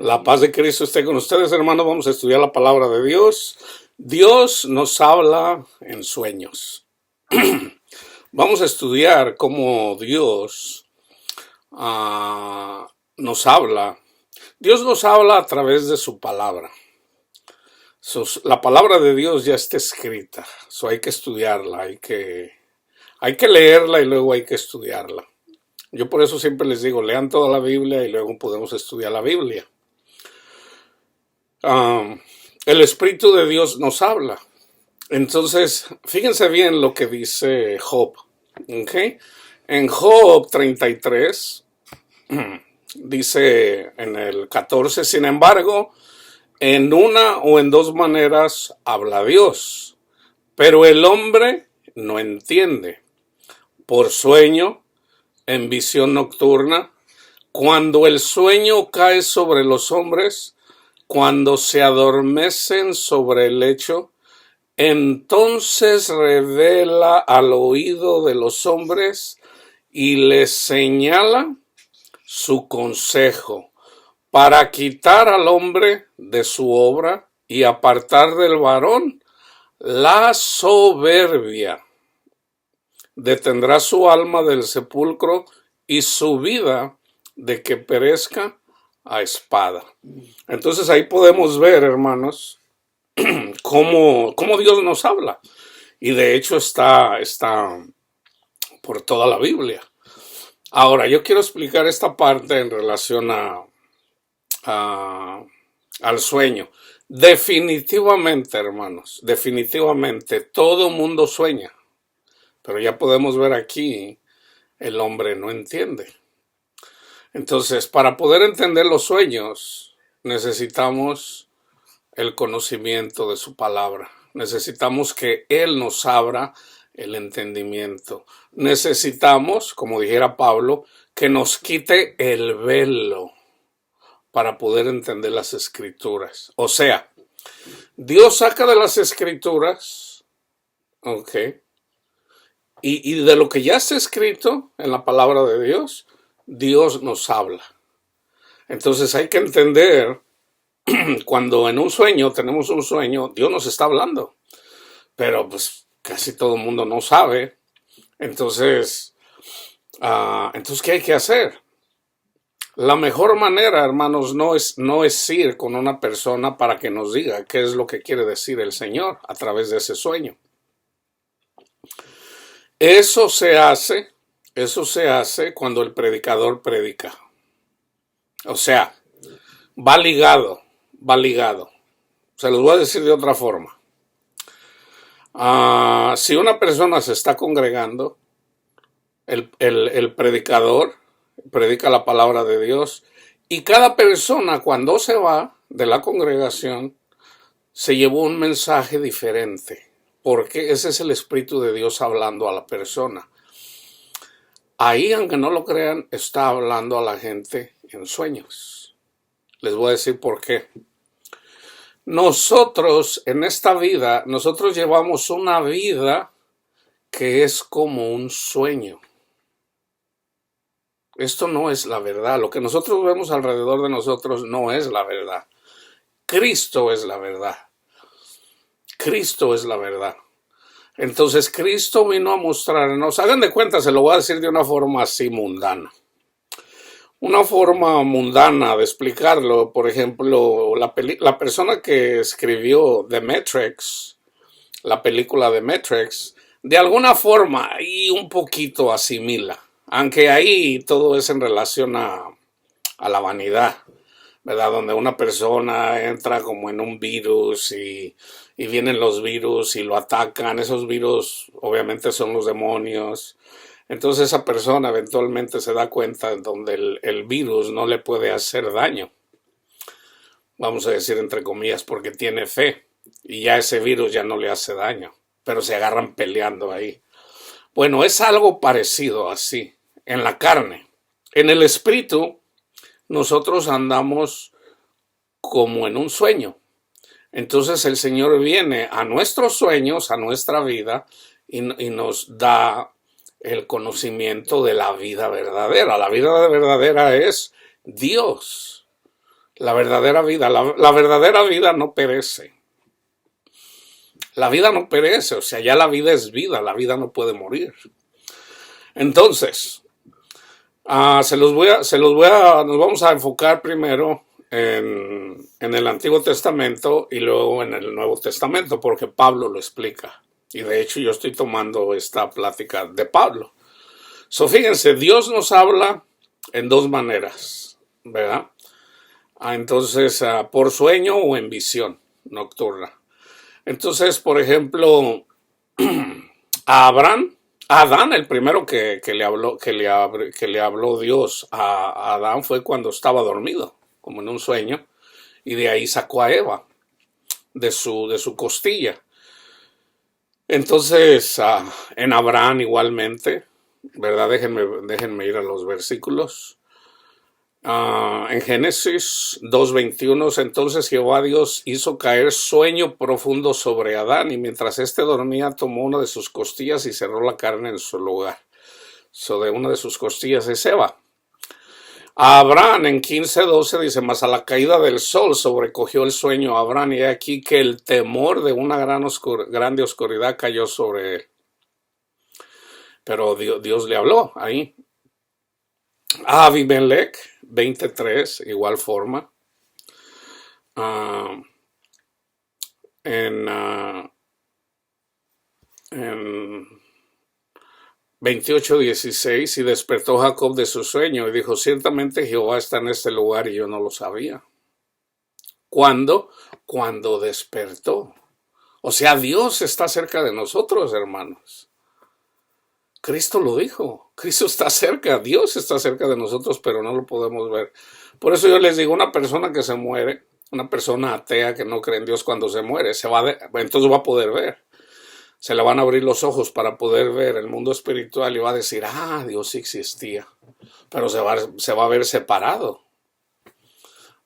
La paz de Cristo esté con ustedes, hermanos. Vamos a estudiar la palabra de Dios. Dios nos habla en sueños. Vamos a estudiar cómo Dios nos habla. Dios nos habla a través de su palabra. La palabra de Dios ya está escrita. Hay que estudiarla, hay que leerla y luego hay que estudiarla. Yo por eso siempre les digo, lean toda la Biblia y luego podemos estudiar la Biblia. El Espíritu de Dios nos habla. Entonces, fíjense bien lo que dice Job. ¿Okay? En Job 33, dice en el 14, sin embargo, en una o en dos maneras habla Dios, pero el hombre no entiende. Por sueño, en visión nocturna, cuando el sueño cae sobre los hombres, cuando se adormecen sobre el lecho, entonces revela al oído de los hombres y les señala su consejo para quitar al hombre de su obra y apartar del varón la soberbia. Detendrá su alma del sepulcro y su vida de que perezca a espada. Entonces ahí podemos ver, hermanos, cómo Dios nos habla. Y de hecho está por toda la Biblia. Ahora, yo quiero explicar esta parte en relación al sueño. Definitivamente, hermanos, definitivamente todo mundo sueña. Pero ya podemos ver aquí, el hombre no entiende. Entonces, para poder entender los sueños, necesitamos el conocimiento de su palabra. Necesitamos que Él nos abra el entendimiento. Necesitamos, como dijera Pablo, que nos quite el velo para poder entender las Escrituras. O sea, Dios saca de las Escrituras, y de lo que ya está escrito en la palabra de Dios, Dios nos habla. Entonces hay que entender, cuando en un sueño, tenemos un sueño, Dios nos está hablando. Pero pues casi todo el mundo no sabe. Entonces, ¿qué hay que hacer? La mejor manera, hermanos, no es ir con una persona para que nos diga qué es lo que quiere decir el Señor a través de ese sueño. Eso se hace cuando el predicador predica. O sea, va ligado. Se los voy a decir de otra forma. Si una persona se está congregando, el predicador predica la palabra de Dios, y cada persona cuando se va de la congregación se llevó un mensaje diferente, porque ese es el Espíritu de Dios hablando a la persona. Ahí, aunque no lo crean, está hablando a la gente en sueños. Les voy a decir por qué. Nosotros en esta vida, nosotros llevamos una vida que es como un sueño. Esto no es la verdad. Lo que nosotros vemos alrededor de nosotros no es la verdad. Cristo es la verdad. Cristo es la verdad. Entonces Cristo vino a mostrarnos, hagan de cuenta, se lo voy a decir de una forma así mundana. Una forma mundana de explicarlo, por ejemplo, la persona que escribió The Matrix, la película The Matrix, de alguna forma y un poquito asimila, aunque ahí todo es en relación a la vanidad, ¿verdad? Donde una persona entra como en un virus y vienen los virus y lo atacan. Esos virus obviamente son los demonios. Entonces esa persona eventualmente se da cuenta donde el virus no le puede hacer daño. Vamos a decir entre comillas, porque tiene fe. Y ya ese virus ya no le hace daño. Pero se agarran peleando ahí. Bueno, es algo parecido así. En la carne. En el espíritu, nosotros andamos como en un sueño. Entonces el Señor viene a nuestros sueños, a nuestra vida, y nos da el conocimiento de la vida verdadera. La vida verdadera es Dios. La verdadera vida, la verdadera vida no perece. La vida no perece, o sea, ya la vida es vida, la vida no puede morir. Entonces, nos vamos a enfocar primero en el Antiguo Testamento y luego en el Nuevo Testamento, porque Pablo lo explica. Y de hecho yo estoy tomando esta plática de Pablo. Fíjense, Dios nos habla en dos maneras, ¿verdad? Entonces, por sueño o en visión nocturna. Entonces, por ejemplo, a Adán, el primero que le habló Dios a Adán fue cuando estaba dormido, como en un sueño, y de ahí sacó a Eva de su costilla. Entonces, en Abraham igualmente, ¿verdad? Déjenme ir a los versículos. En Génesis 2:21, entonces Jehová Dios hizo caer sueño profundo sobre Adán, y mientras éste dormía tomó una de sus costillas y cerró la carne en su lugar. De una de sus costillas es Eva. A Abraham en 15:12 dice, mas a la caída del sol sobrecogió el sueño a Abraham, y he aquí que el temor de una grande oscuridad cayó sobre él. Pero Dios le habló ahí. A Abimelech 23, igual forma. En 28:16, y despertó Jacob de su sueño y dijo, ciertamente Jehová está en este lugar y yo no lo sabía. ¿Cuándo? Cuando despertó. O sea, Dios está cerca de nosotros, hermanos. Cristo lo dijo. Cristo está cerca, Dios está cerca de nosotros, pero no lo podemos ver. Por eso yo les digo, una persona que se muere, una persona atea que no cree en Dios, cuando se muere, entonces va a poder ver. Se le van a abrir los ojos para poder ver el mundo espiritual y va a decir, Dios sí existía. Pero se va a ver separado.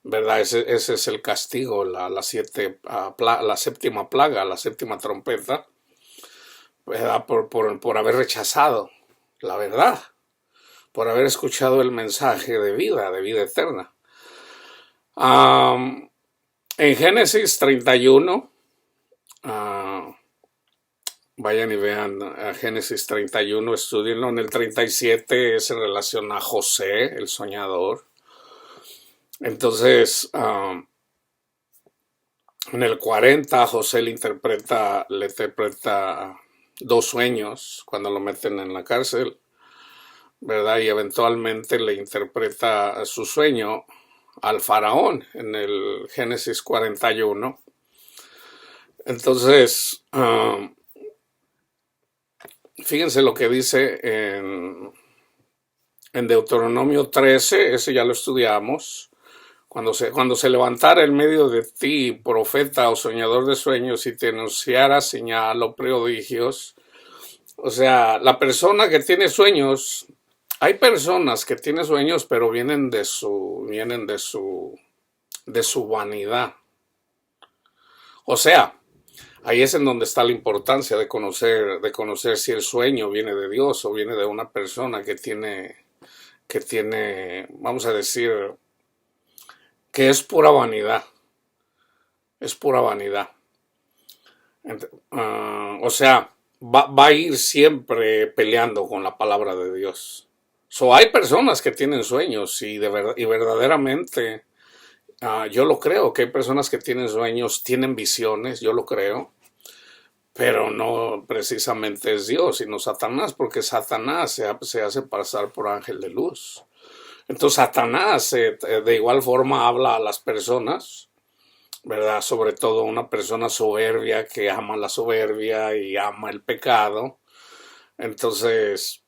¿Verdad? Ese es el castigo, la séptima plaga, la séptima trompeta, ¿verdad? Por haber rechazado la verdad, por haber escuchado el mensaje de vida eterna. En Génesis 31, vayan y vean a Génesis 31, estudienlo. En el 37 se relaciona a José, el soñador. Entonces, en el 40 José le interpreta dos sueños cuando lo meten en la cárcel, ¿verdad? Y eventualmente le interpreta su sueño al faraón en el Génesis 41. Entonces, fíjense lo que dice en Deuteronomio 13, ese ya lo estudiamos. Cuando se levantara en medio de ti, profeta o soñador de sueños, y te anunciara señal o prodigios. O sea, la persona que tiene sueños, hay personas que tienen sueños, pero vienen de su vanidad. O sea, ahí es en donde está la importancia de conocer si el sueño viene de Dios o viene de una persona que tiene, vamos a decir, que es pura vanidad. Es pura vanidad. O sea, va a ir siempre peleando con la palabra de Dios. Hay personas que tienen sueños y verdaderamente yo lo creo, que hay personas que tienen sueños, tienen visiones, yo lo creo, pero no precisamente es Dios, sino Satanás, porque Satanás se hace pasar por ángel de luz. Entonces Satanás de igual forma habla a las personas, ¿verdad? Sobre todo una persona soberbia que ama la soberbia y ama el pecado. Entonces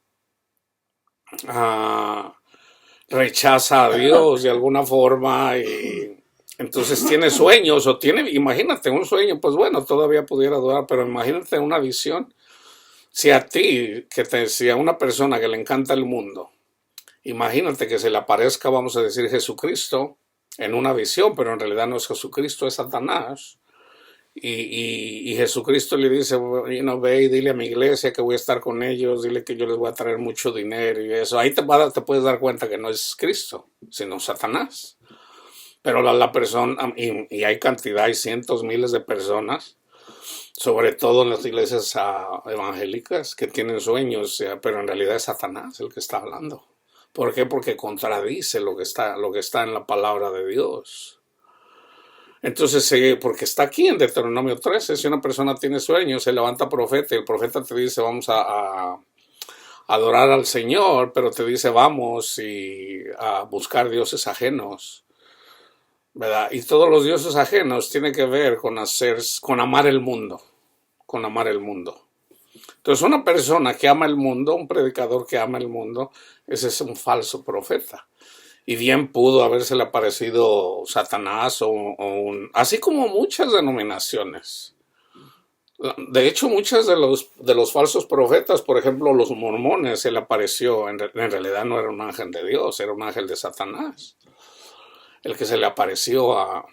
rechaza a Dios de alguna forma, y entonces tiene sueños imagínate un sueño, pues bueno, todavía pudiera durar, pero imagínate una visión. Si a una persona que le encanta el mundo, imagínate que se le aparezca, vamos a decir, Jesucristo en una visión, pero en realidad no es Jesucristo, es Satanás. Y Jesucristo le dice, ve y dile a mi iglesia que voy a estar con ellos, dile que yo les voy a traer mucho dinero y eso. Ahí te puedes dar cuenta que no es Cristo, sino Satanás. Pero la persona, y hay cantidad, hay cientos, miles de personas, sobre todo en las iglesias evangélicas, que tienen sueños, pero en realidad es Satanás el que está hablando. ¿Por qué? Porque contradice lo que está en la palabra de Dios. Entonces, porque está aquí en Deuteronomio 13, si una persona tiene sueños, se levanta profeta y el profeta te dice vamos a adorar al Señor, pero te dice vamos y a buscar dioses ajenos, ¿verdad? Y todos los dioses ajenos tienen que ver con amar el mundo, con amar el mundo. Entonces, una persona que ama el mundo, un predicador que ama el mundo, ese es un falso profeta. Y bien pudo habérsele aparecido Satanás así como muchas denominaciones. De hecho, muchos de los falsos profetas, por ejemplo, los mormones, se le apareció, en realidad no era un ángel de Dios, era un ángel de Satanás. El que se le apareció a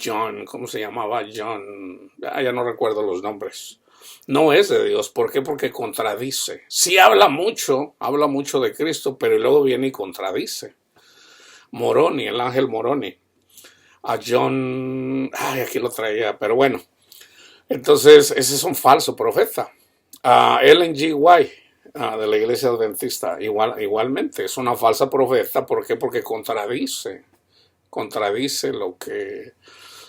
John, ¿cómo se llamaba? John, ya no recuerdo los nombres. No es de Dios. ¿Por qué? Porque contradice. Sí habla mucho de Cristo, pero luego viene y contradice. Moroni, el ángel Moroni. A John, aquí lo traía, pero bueno. Entonces, ese es un falso profeta. A Ellen G. White, de la iglesia adventista, igualmente, es una falsa profeta. ¿Por qué? Porque contradice lo que...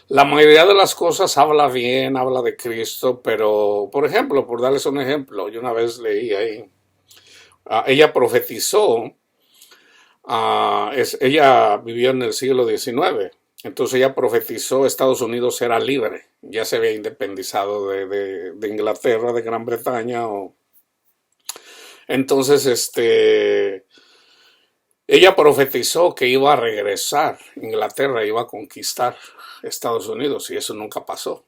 La mayoría de las cosas habla bien, habla de Cristo, pero, por ejemplo, por darles un ejemplo, yo una vez leí ahí, ella profetizó. Ella vivió en el siglo XIX, entonces ella profetizó Estados Unidos era libre, ya se había independizado de Inglaterra, de Gran Bretaña. Entonces, ella profetizó que iba a regresar, Inglaterra iba a conquistar Estados Unidos y eso nunca pasó.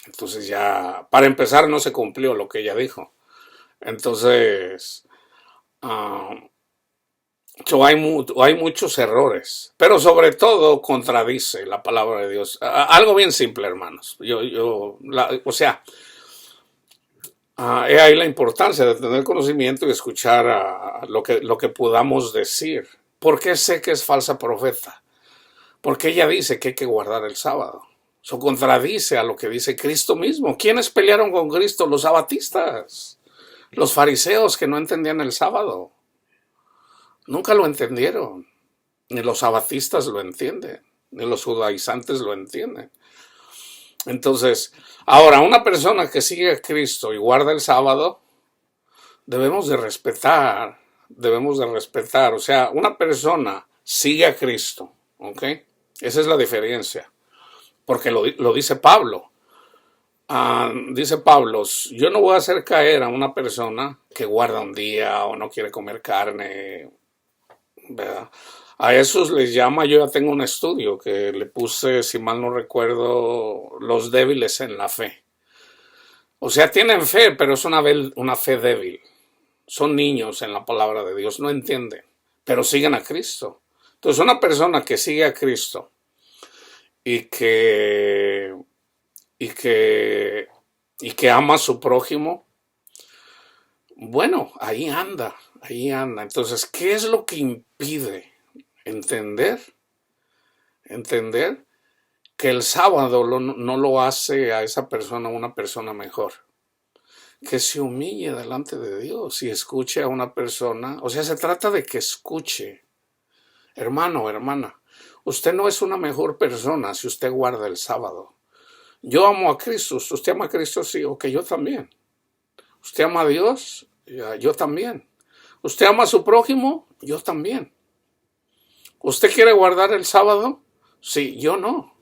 Entonces ya, para empezar, no se cumplió lo que ella dijo. Entonces... hay muchos errores, pero sobre todo contradice la palabra de Dios. Algo bien simple, hermanos. O sea, es ahí la importancia de tener conocimiento y escuchar lo que podamos decir. ¿Por qué sé que es falsa profeta? Porque ella dice que hay que guardar el sábado. Eso contradice a lo que dice Cristo mismo. ¿Quiénes pelearon con Cristo? Los sabatistas, los fariseos que no entendían el sábado. Nunca lo entendieron, ni los sabatistas lo entienden, ni los judaizantes lo entienden. Entonces, ahora, una persona que sigue a Cristo y guarda el sábado, debemos de respetar, o sea, una persona sigue a Cristo, ¿ok? Esa es la diferencia, porque lo dice Pablo. Dice Pablo, yo no voy a hacer caer a una persona que guarda un día o no quiere comer carne, ¿verdad? A esos les llama, yo ya tengo un estudio que le puse, si mal no recuerdo, los débiles en la fe. O sea, tienen fe, pero es una fe débil. Son niños en la palabra de Dios, no entienden, pero siguen a Cristo. Entonces, una persona que sigue a Cristo y que ama a su prójimo, bueno, ahí anda. Entonces, ¿qué es lo que impide entender que el sábado no lo hace a esa persona una persona mejor? Que se humille delante de Dios y escuche a una persona. O sea, se trata de que escuche. Hermano, hermana, usted no es una mejor persona si usted guarda el sábado. Yo amo a Cristo. ¿Usted ama a Cristo? Sí, ok, yo también. ¿Usted ama a Dios? Yo también. ¿Usted ama a su prójimo? Yo también. ¿Usted quiere guardar el sábado? Sí, yo no.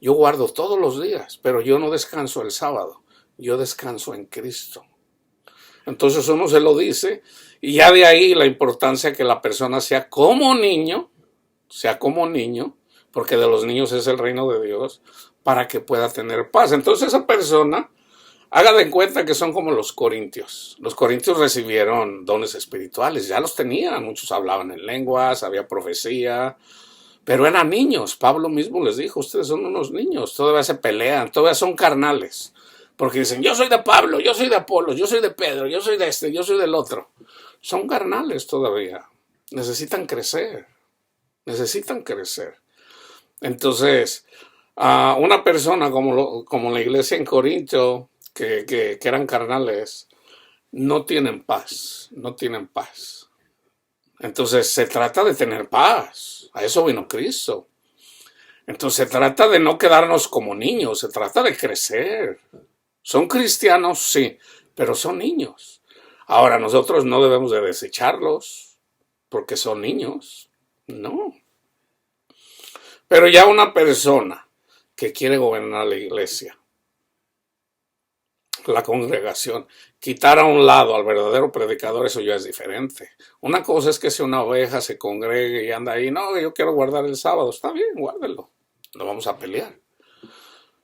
Yo guardo todos los días, pero yo no descanso el sábado. Yo descanso en Cristo. Entonces uno se lo dice y ya de ahí la importancia que la persona sea como niño, porque de los niños es el reino de Dios, para que pueda tener paz. Entonces esa persona, haga de cuenta que son como los corintios. Los corintios recibieron dones espirituales, ya los tenían, muchos hablaban en lenguas, había profecía, pero eran niños. Pablo mismo les dijo, ustedes son unos niños, todavía se pelean, todavía son carnales. Porque dicen, yo soy de Pablo, yo soy de Apolo, yo soy de Pedro, yo soy de este, yo soy del otro. Son carnales todavía. Necesitan crecer. Entonces, a una persona como la iglesia en Corinto, que eran carnales, no tienen paz, no tienen paz. Entonces se trata de tener paz, a eso vino Cristo. Entonces se trata de no quedarnos como niños, se trata de crecer. Son cristianos, sí, pero son niños. Ahora nosotros no debemos de desecharlos porque son niños, no. Pero ya una persona que quiere gobernar la iglesia, la congregación, quitar a un lado al verdadero predicador, eso ya es diferente. Una cosa es que si una oveja se congregue y anda ahí, no, yo quiero guardar el sábado, está bien, guárdelo, no vamos a pelear.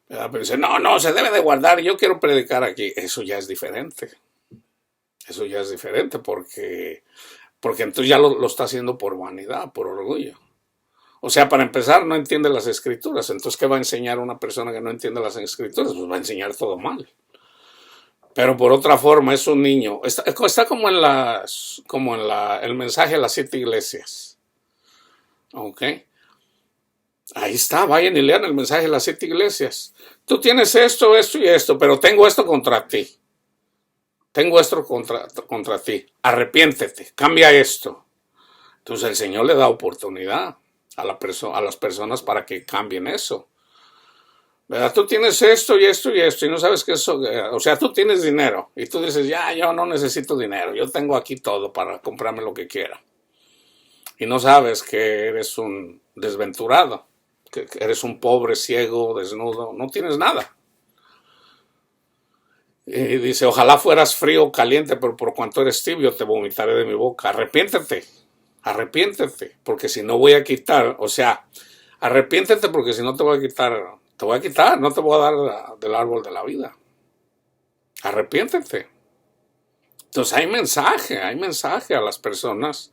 Pero dice, no, se debe de guardar, yo quiero predicar aquí, eso ya es diferente. Eso ya es diferente porque entonces ya lo está haciendo por vanidad, por orgullo. O sea, para empezar, no entiende las escrituras. Entonces, ¿qué va a enseñar una persona que no entiende las escrituras? Pues va a enseñar todo mal. Pero por otra forma, es un niño. Está como el mensaje a las 7 iglesias. ¿Ok? Ahí está, vayan y lean el mensaje a las 7 iglesias. Tú tienes esto, esto y esto, pero tengo esto contra ti. Tengo esto contra ti. Arrepiéntete, cambia esto. Entonces el Señor le da oportunidad a las personas para que cambien eso. ¿Verdad? Tú tienes esto y esto y esto y no sabes qué eso, o sea, tú tienes dinero y tú dices, ya, yo no necesito dinero, yo tengo aquí todo para comprarme lo que quiera. Y no sabes que eres un desventurado, que eres un pobre, ciego, desnudo, no tienes nada. Y dice, ojalá fueras frío o caliente, pero por cuanto eres tibio te vomitaré de mi boca. Arrepiéntete, porque si no voy a quitar, o sea, arrepiéntete porque si no te voy a quitar, no te voy a dar del árbol de la vida. Arrepiéntete. Entonces hay mensaje a las personas.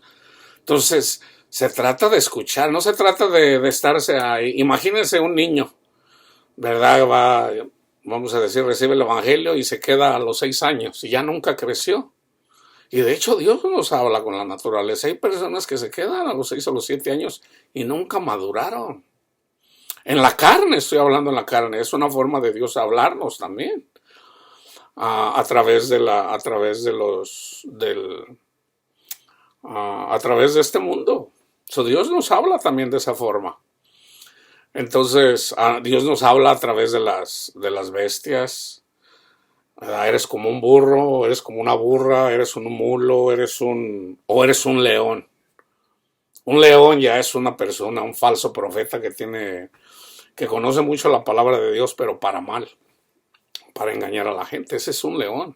Entonces se trata de escuchar, no se trata de estarse ahí. Imagínense un niño, ¿verdad? Vamos a decir, recibe el evangelio y se queda a los 6 años y ya nunca creció. Y de hecho Dios nos habla con la naturaleza. Hay personas que se quedan a los 6 o los 7 años y nunca maduraron. En la carne, estoy hablando en la carne, es una forma de Dios hablarnos también. A través de a través de este mundo. Dios nos habla también de esa forma. Entonces, Dios nos habla a través de las bestias. Eres como un burro, eres como una burra, eres un mulo, o eres un león. Un león ya es una persona, un falso profeta que conoce mucho la palabra de Dios, pero para mal, para engañar a la gente. Ese es un león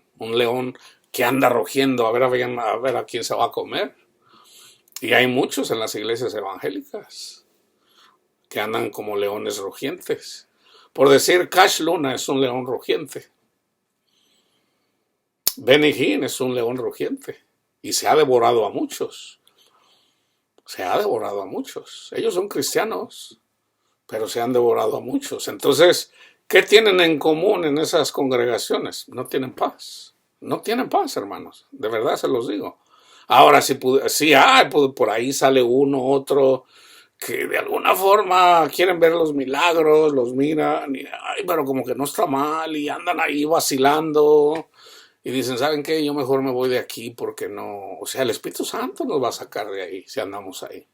que anda rugiendo a ver a quién se va a comer. Y hay muchos en las iglesias evangélicas que andan como leones rugientes. Por decir, Cash Luna es un león rugiente. Benny Hinn es un león rugiente. Y se ha devorado a muchos. Ellos son cristianos, pero se han devorado a muchos. Entonces, ¿qué tienen en común en esas congregaciones? No tienen paz. No tienen paz, hermanos. De verdad se los digo. Ahora, por ahí sale uno, otro, que de alguna forma quieren ver los milagros, los miran, pero como que no está mal, y andan ahí vacilando, y dicen, ¿saben qué? Yo mejor me voy de aquí porque no, o sea, el Espíritu Santo nos va a sacar de ahí si andamos ahí.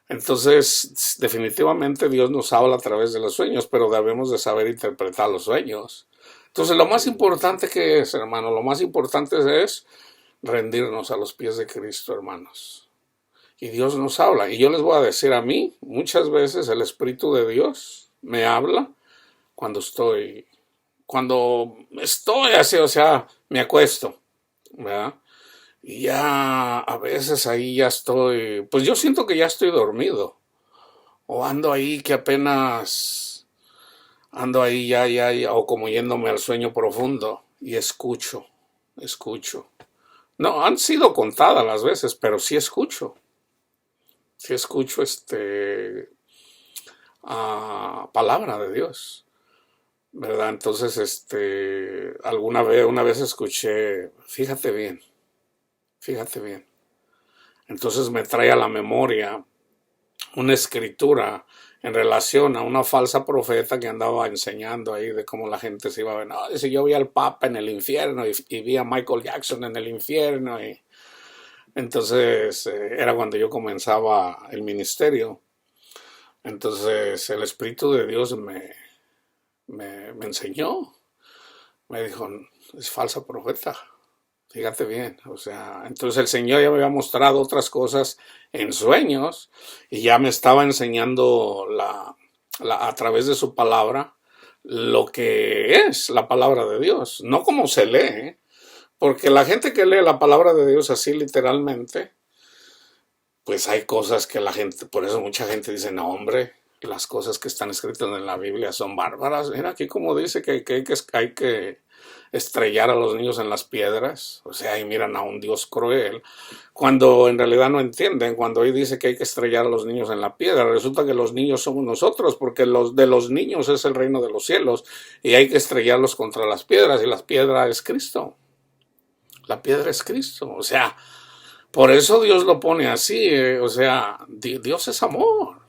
Entonces, definitivamente Dios nos habla a través de los sueños, pero debemos de saber interpretar los sueños. Entonces, lo más importante que es, hermano, lo más importante es rendirnos a los pies de Cristo, hermanos. Y Dios nos habla. Y yo les voy a decir, a mí, muchas veces el Espíritu de Dios me habla cuando estoy así, o sea, me acuesto, ¿verdad? Y ya a veces ahí ya estoy, pues yo siento que ya estoy dormido. O ando ahí que apenas, ando ahí ya, o como yéndome al sueño profundo y escucho. No, han sido contadas las veces, pero sí escucho. Sí escucho palabra de Dios, ¿verdad? Entonces, una vez escuché, fíjate bien. Entonces me trae a la memoria una escritura en relación a una falsa profeta que andaba enseñando ahí de cómo la gente se iba a ver. No, dice, yo vi al Papa en el infierno y vi a Michael Jackson en el infierno. Y entonces era cuando yo comenzaba el ministerio. Entonces el Espíritu de Dios me enseñó, me dijo, es falsa profeta. Fíjate bien, o sea, entonces el Señor ya me había mostrado otras cosas en sueños y ya me estaba enseñando a través de su palabra lo que es la palabra de Dios, no como se lee, porque la gente que lee la palabra de Dios así literalmente, pues hay cosas que la gente, por eso mucha gente dice, no hombre, las cosas que están escritas en la Biblia son bárbaras. Mira aquí como dice que hay que estrellar a los niños en las piedras, o sea, y miran a un Dios cruel, cuando en realidad no entienden, cuando hoy dice que hay que estrellar a los niños en la piedra, resulta que los niños somos nosotros, porque de los niños es el reino de los cielos, y hay que estrellarlos contra las piedras, y la piedra es Cristo, la piedra es Cristo, o sea, por eso Dios lo pone así, o sea, Dios es amor.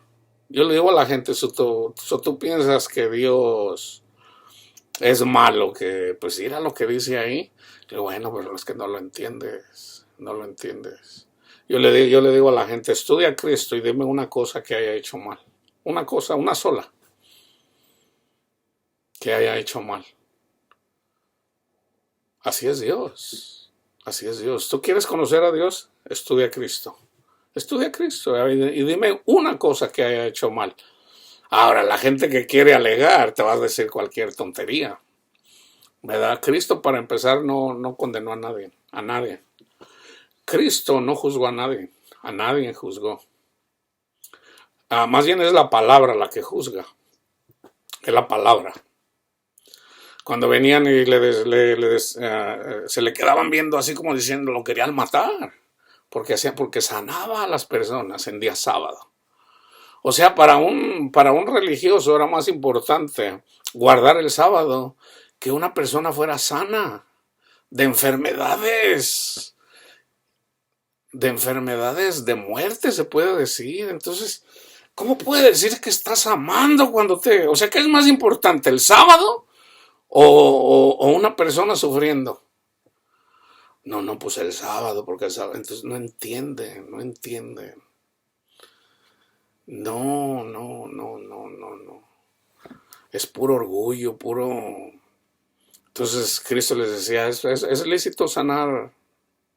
Yo le digo a la gente, si tú piensas que Dios es malo, que pues mira lo que dice ahí, y bueno, pero es que no lo entiendes, no lo entiendes. Yo le digo a la gente, estudia a Cristo y dime una cosa que haya hecho mal. Una cosa, una sola, que haya hecho mal. Así es Dios, así es Dios. ¿Tú quieres conocer a Dios? Estudia a Cristo. Estudia a Cristo y dime una cosa que haya hecho mal. Ahora, la gente que quiere alegar te va a decir cualquier tontería. ¿Verdad? Cristo, para empezar, no condenó a nadie, a nadie. Cristo no juzgó a nadie juzgó. Más bien es la palabra la que juzga, es la palabra. Cuando venían y se le quedaban viendo así como diciendo lo querían matar, porque sanaba a las personas en día sábado. O sea, para un religioso era más importante guardar el sábado que una persona fuera sana de enfermedades de muerte, se puede decir. Entonces, ¿cómo puede decir que estás amando cuando o sea, ¿qué es más importante, el sábado o una persona sufriendo? No, pues el sábado, porque el sábado, entonces no entienden, no entienden. No. Es puro orgullo, puro. Entonces Cristo les decía, ¿es lícito sanar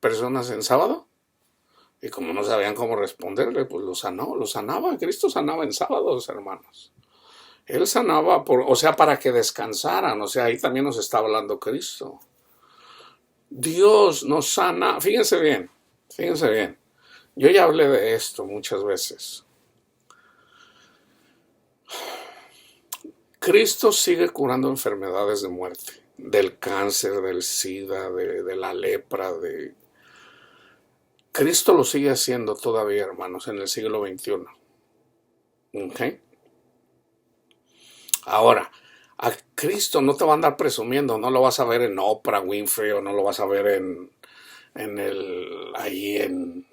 personas en sábado? Y como no sabían cómo responderle, pues lo sanaba. Cristo sanaba en sábados, hermanos. Él sanaba, o sea, para que descansaran, o sea, ahí también nos está hablando Cristo. Dios nos sana, fíjense bien. Yo ya hablé de esto muchas veces. Cristo sigue curando enfermedades de muerte, del cáncer, del SIDA, de la lepra, Cristo lo sigue haciendo todavía, hermanos, en el siglo XXI. ¿Okay? Ahora, a Cristo no te va a andar presumiendo, no lo vas a ver en Oprah Winfrey o no lo vas a ver ahí en.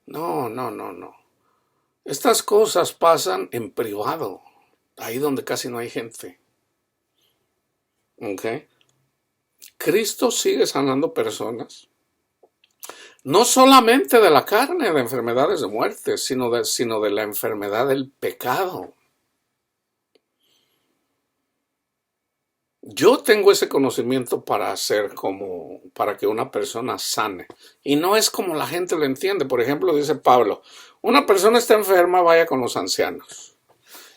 No. Estas cosas pasan en privado, ahí donde casi no hay gente. ¿Okay? Cristo sigue sanando personas. No solamente de la carne, de enfermedades de muerte, sino de la enfermedad del pecado. Yo tengo ese conocimiento para para que una persona sane. Y no es como la gente lo entiende. Por ejemplo, dice Pablo, una persona está enferma, vaya con los ancianos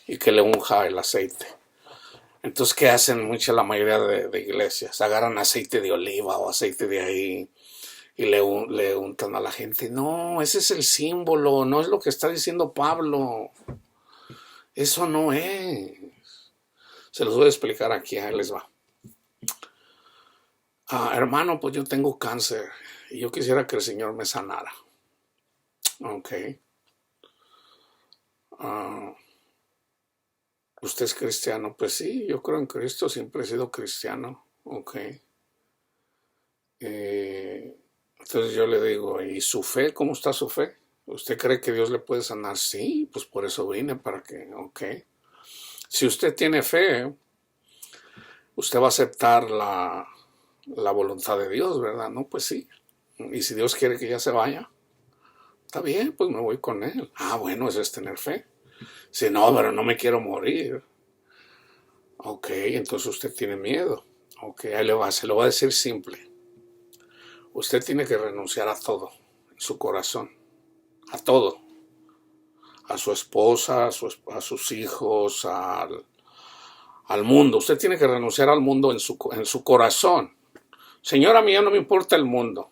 y que le unja el aceite. Entonces, ¿qué hacen la mayoría de iglesias? Agarran aceite de oliva o aceite de ahí y le untan a la gente. No, ese es el símbolo, no es lo que está diciendo Pablo. Eso no es. Se los voy a explicar aquí, ahí les va. Hermano, pues yo tengo cáncer y yo quisiera que el Señor me sanara. Ok. ¿Usted es cristiano? Pues sí, yo creo en Cristo, siempre he sido cristiano. Ok. Entonces yo le digo, ¿y su fe? ¿Cómo está su fe? ¿Usted cree que Dios le puede sanar? Sí, pues por eso vine, para que, ok. Si usted tiene fe, usted va a aceptar la voluntad de Dios, ¿verdad? No, pues sí. Y si Dios quiere que ya se vaya, está bien, pues me voy con Él. Ah, bueno, eso es tener fe. Si no, pero no me quiero morir. Ok, entonces usted tiene miedo. Ok, ahí le va, se lo voy a decir simple. Usted tiene que renunciar a todo en su corazón. A todo. A su esposa, a sus hijos, al mundo. Usted tiene que renunciar al mundo en su corazón. Señora mía, no me importa el mundo,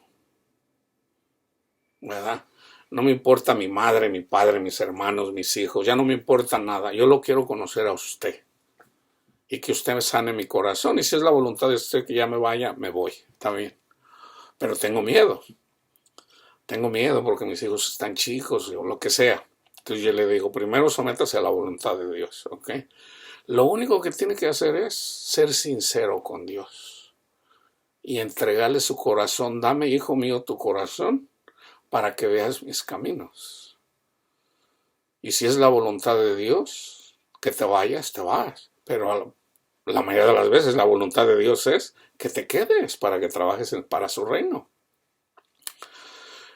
¿verdad? No me importa mi madre, mi padre, mis hermanos, mis hijos. Ya no me importa nada. Yo lo quiero conocer a usted. Y que usted me sane mi corazón. Y si es la voluntad de usted que ya me vaya, me voy. Está bien. Pero tengo miedo. Tengo miedo porque mis hijos están chicos o lo que sea. Entonces yo le digo, primero sométase a la voluntad de Dios, ¿ok? Lo único que tiene que hacer es ser sincero con Dios y entregarle su corazón. Dame, hijo mío, tu corazón para que veas mis caminos. Y si es la voluntad de Dios que te vayas, te vas. Pero la mayoría de las veces la voluntad de Dios es que te quedes para que trabajes para su reino.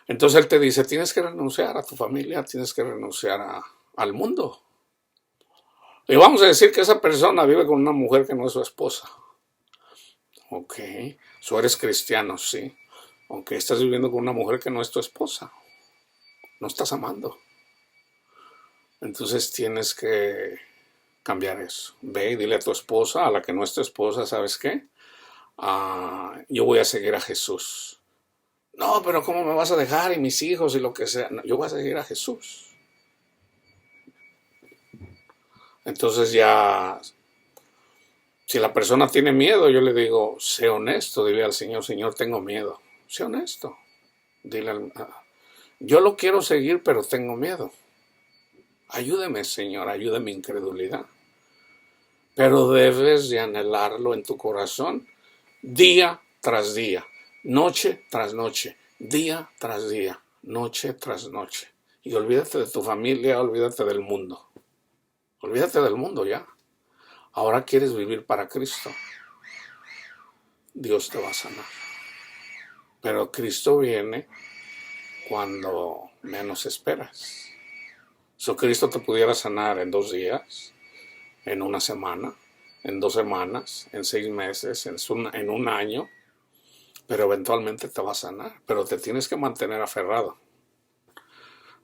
Entonces Él te dice, tienes que renunciar a tu familia, tienes que renunciar al mundo. Y vamos a decir que esa persona vive con una mujer que no es su esposa. Ok, tú eres cristiano, sí. Aunque estás viviendo con una mujer que no es tu esposa. No estás amando. Entonces tienes que cambiar eso. Ve y dile a tu esposa, a la que no es tu esposa, ¿sabes qué? Yo voy a seguir a Jesús. No, pero ¿cómo me vas a dejar? Y mis hijos y lo que sea. No, yo voy a seguir a Jesús. Entonces ya, si la persona tiene miedo, yo le digo, sé honesto, dile al Señor, Señor, tengo miedo. Sé honesto. Dile, yo lo quiero seguir, pero tengo miedo. Ayúdeme, Señor, ayude mi incredulidad. Pero debes de anhelarlo en tu corazón día tras día, noche tras noche, día tras día, noche tras noche. Y olvídate de tu familia, olvídate del mundo. Olvídate del mundo ya. Ahora quieres vivir para Cristo. Dios te va a sanar. Pero Cristo viene cuando menos esperas. Si Cristo te pudiera sanar en 2 días, en una semana, en 2 semanas, en 6 meses, en un año, pero eventualmente te va a sanar. Pero te tienes que mantener aferrado.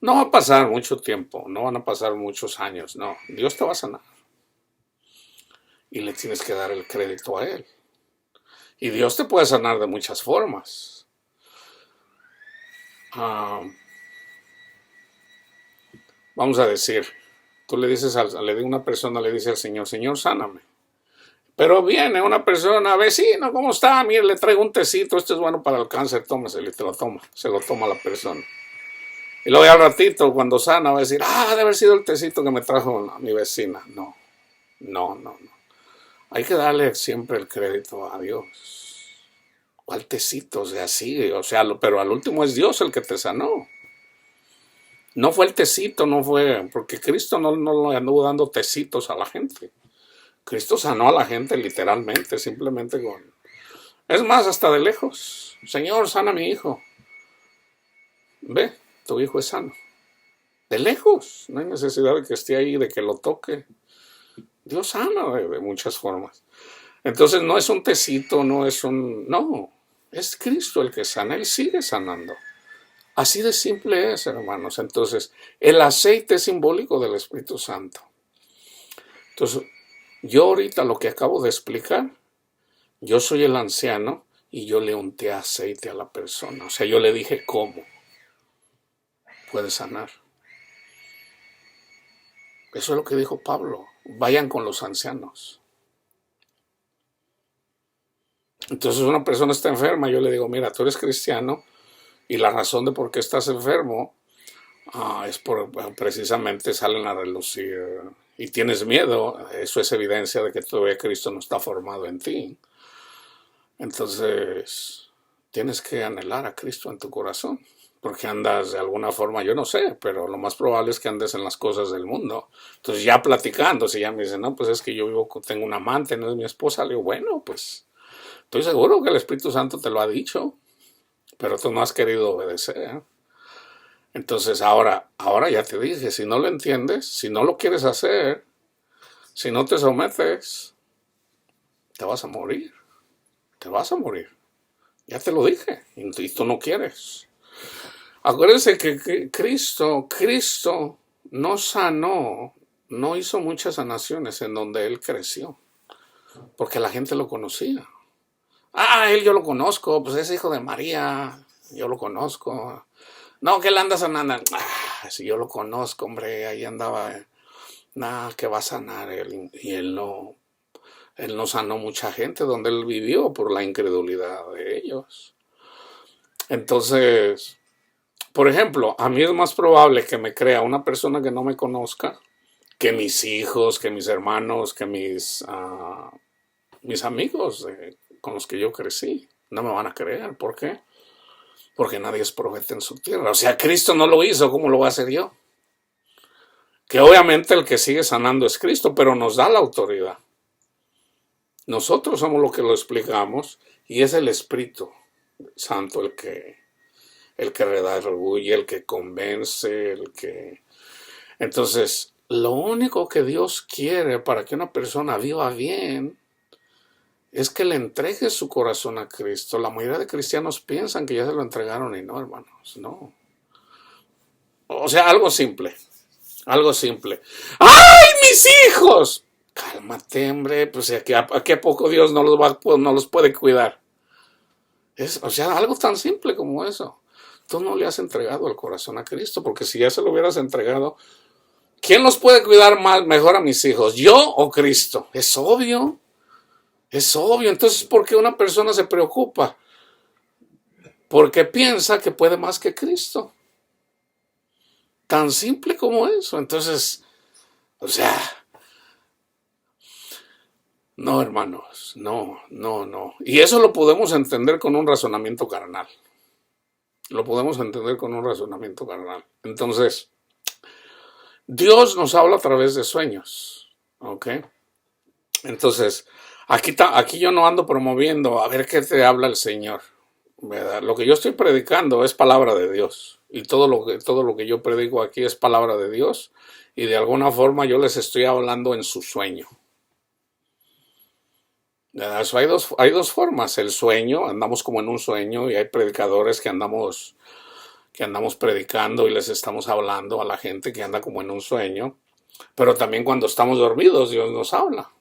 No va a pasar mucho tiempo, no van a pasar muchos años, no. Dios te va a sanar. Y le tienes que dar el crédito a Él. Y Dios te puede sanar de muchas formas. Vamos a decir, tú le dices, una persona le dice al Señor, Señor, sáname. Pero viene una persona, vecino, ¿cómo está? Mire, le traigo un tecito, esto es bueno para el cáncer, tómeselo y te lo toma. Se lo toma la persona. Y luego al ratito, cuando sana, va a decir, debe haber sido el tecito que me trajo mi vecina. No. Hay que darle siempre el crédito a Dios. ¿Cuál tecito? O sea, sí, pero al último es Dios el que te sanó. No fue el tecito, no fue, porque Cristo no le anduvo dando tecitos a la gente. Cristo sanó a la gente literalmente, simplemente con... Es más, hasta de lejos. Señor, sana a mi hijo. Ve, tu hijo es sano. De lejos, no hay necesidad de que esté ahí, de que lo toque. Dios sana de muchas formas. Entonces no es un tecito, no, es Cristo el que sana, Él sigue sanando. Así de simple es, hermanos. Entonces, el aceite es simbólico del Espíritu Santo. Entonces, yo ahorita lo que acabo de explicar, yo soy el anciano y yo le unté aceite a la persona. O sea, yo le dije cómo puede sanar. Eso es lo que dijo Pablo. Vayan con los ancianos. Entonces una persona está enferma, yo le digo, mira, tú eres cristiano y la razón de por qué estás enfermo es precisamente salen a relucir y tienes miedo. Eso es evidencia de que todavía Cristo no está formado en ti. Entonces tienes que anhelar a Cristo en tu corazón. porque andas de alguna forma, yo no sé, pero lo más probable es que andes en las cosas del mundo. Entonces ya platicando, si ya me dicen, no, pues es que yo vivo, tengo un amante, no es mi esposa, le digo, bueno, pues estoy seguro que el Espíritu Santo te lo ha dicho, pero tú no has querido obedecer. Entonces ahora ya te dije, si no lo entiendes, si no lo quieres hacer, si no te sometes, te vas a morir, te vas a morir. Ya te lo dije, y tú no quieres. Acuérdense que Cristo no sanó, no hizo muchas sanaciones en donde Él creció, porque la gente lo conocía. Ah, Él yo lo conozco, pues es hijo de María, yo lo conozco. No, que Él anda sanando. Ah, si yo lo conozco, hombre, ahí andaba. Nada, que va a sanar Él. Y Él no sanó mucha gente donde Él vivió por la incredulidad de ellos. Entonces, por ejemplo, a mí es más probable que me crea una persona que no me conozca que mis hijos, que mis hermanos, que mis amigos con los que yo crecí. No me van a creer. ¿Por qué? Porque nadie es profeta en su tierra. O sea, Cristo no lo hizo, ¿cómo lo voy a hacer yo? Que obviamente el que sigue sanando es Cristo, pero nos da la autoridad. Nosotros somos los que lo explicamos y es el Espíritu Santo el que redarguye, el que convence, el que... Entonces, lo único que Dios quiere para que una persona viva bien es que le entregue su corazón a Cristo. La mayoría de cristianos piensan que ya se lo entregaron y no, hermanos, no. O sea, algo simple. Algo simple. ¡Ay, mis hijos! Cálmate, hombre. Pues ¿a qué poco Dios no los puede cuidar? O sea, algo tan simple como eso. Tú no le has entregado el corazón a Cristo, porque si ya se lo hubieras entregado, ¿quién los puede cuidar mejor a mis hijos? ¿Yo o Cristo? Es obvio. Es obvio. Entonces, ¿por qué una persona se preocupa? Porque piensa que puede más que Cristo. Tan simple como eso. Entonces, o sea, no, hermanos, no. Y eso lo podemos entender con un razonamiento carnal. Lo podemos entender con un razonamiento carnal. Entonces, Dios nos habla a través de sueños. ¿Ok? Entonces, aquí yo no ando promoviendo a ver qué te habla el Señor. ¿Verdad? Lo que yo estoy predicando es palabra de Dios. Y todo lo que yo predico aquí es palabra de Dios. Y de alguna forma yo les estoy hablando en su sueño. Eso hay dos formas. El sueño, andamos como en un sueño y hay predicadores que andamos predicando y les estamos hablando a la gente que anda como en un sueño. Pero también cuando estamos dormidos Dios nos habla.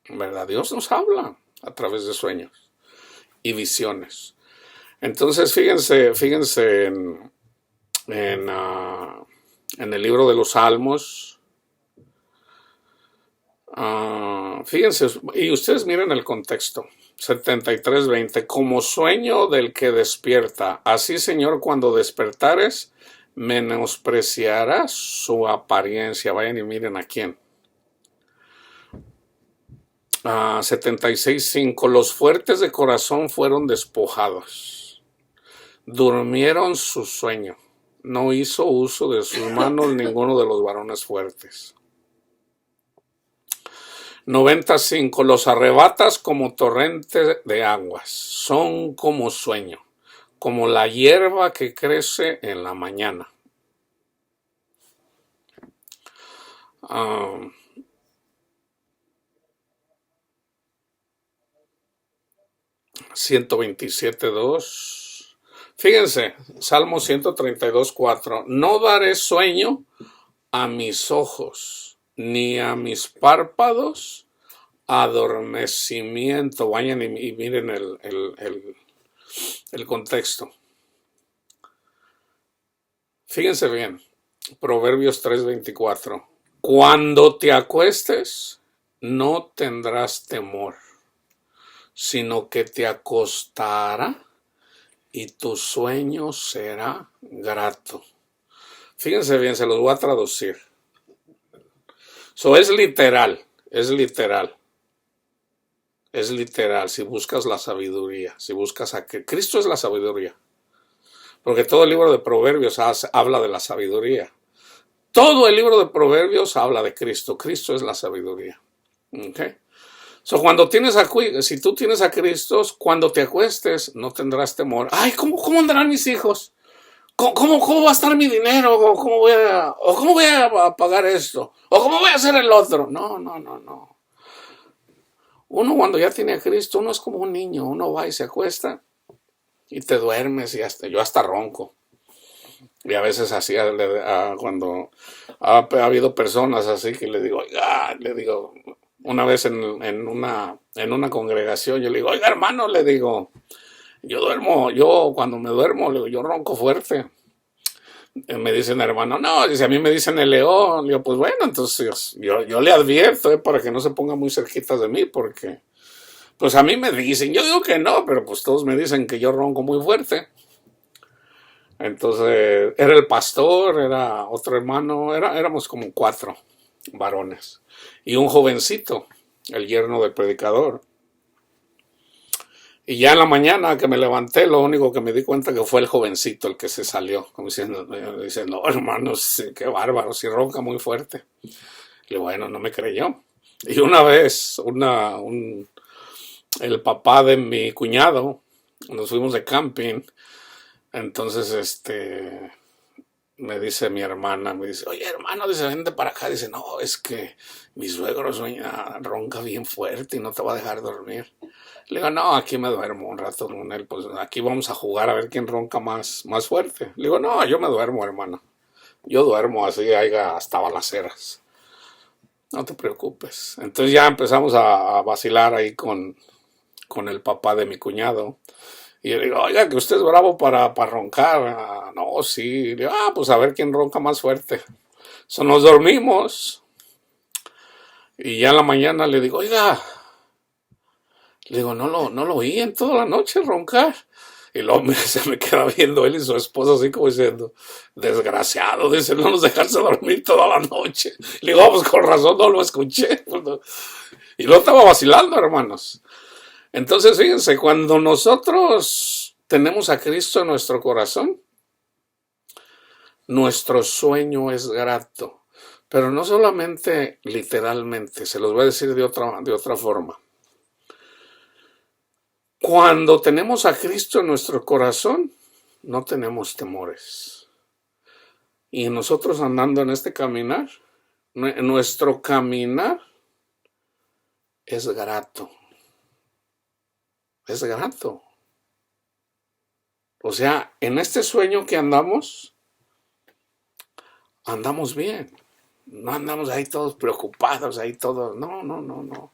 ¿Verdad? Dios nos habla a través de sueños y visiones. Entonces fíjense en el libro de los Salmos. Fíjense, y ustedes miren el contexto. 73:20, como sueño del que despierta, así Señor cuando despertares menospreciarás su apariencia. Vayan y miren a quién. 76:5, los fuertes de corazón fueron despojados, durmieron su sueño, no hizo uso de sus manos ninguno de los varones fuertes. 95, los arrebatas como torrente de aguas, son como sueño, como la hierba que crece en la mañana. 127:2. Fíjense, Salmo 132:4. No daré sueño a mis ojos, ni a mis párpados adormecimiento. Vayan y miren el contexto. Fíjense bien, Proverbios 3:24. Cuando te acuestes, no tendrás temor, sino que te acostará y tu sueño será grato. Fíjense bien, se los voy a traducir. Es literal. Si buscas la sabiduría, si buscas a que Cristo es la sabiduría. porque todo el libro de Proverbios habla de la sabiduría. Todo el libro de Proverbios habla de Cristo. Cristo es la sabiduría. ¿Okay? So, si tú tienes a Cristo, cuando te acuestes, no tendrás temor. Ay, ¿cómo andarán mis hijos? ¿Cómo va a estar mi dinero? ¿Cómo voy a pagar esto? ¿O cómo voy a hacer el otro? No. Uno cuando ya tiene a Cristo, uno es como un niño. Uno va y se acuesta y te duermes y yo hasta ronco. Y a veces así, cuando ha habido personas así que le digo, una vez en una congregación, yo le digo, oiga hermano, le digo, yo cuando me duermo, le digo, yo ronco fuerte. Me dicen hermano, no, dice, a mí me dicen el león. Le digo, pues bueno, entonces yo le advierto para que no se ponga muy cerquita de mí, porque pues a mí me dicen, yo digo que no, pero pues todos me dicen que yo ronco muy fuerte. Entonces era el pastor, era otro hermano, éramos como 4 varones y un jovencito, el yerno del predicador. Y ya en la mañana que me levanté, lo único que me di cuenta que fue el jovencito el que se salió, como diciendo, no hermano, qué bárbaro, si ronca muy fuerte. Y bueno, no me creyó. Y una vez, el papá de mi cuñado, nos fuimos de camping. Entonces, me dice mi hermana, me dice, oye hermano, dice, vente para acá. Dice, no, es que mi suegro ronca bien fuerte y no te va a dejar dormir. Le digo, no, aquí me duermo un rato con él, pues aquí vamos a jugar a ver quién ronca más fuerte. Le digo, no, yo me duermo, hermano. Yo duermo así, hasta balaceras. No te preocupes. Entonces ya empezamos a vacilar ahí con el papá de mi cuñado. Y yo digo, oiga, que usted es bravo para roncar. No, sí. Le digo, pues a ver quién ronca más fuerte. So, nos dormimos. Y ya en la mañana le digo, oiga. Le digo, no lo oí en toda la noche roncar. Y luego se me queda viendo él y su esposa así como diciendo, desgraciado, dice, no nos dejarse dormir toda la noche. Le digo, pues con razón no lo escuché. Y luego estaba vacilando, hermanos. Entonces, fíjense, cuando nosotros tenemos a Cristo en nuestro corazón, nuestro sueño es grato. Pero no solamente literalmente, se los voy a decir de otra forma. Cuando tenemos a Cristo en nuestro corazón, no tenemos temores. Y nosotros andando en este caminar, nuestro caminar es grato. Es grato. O sea, en este sueño que andamos bien. No andamos ahí todos preocupados, ahí todos. No.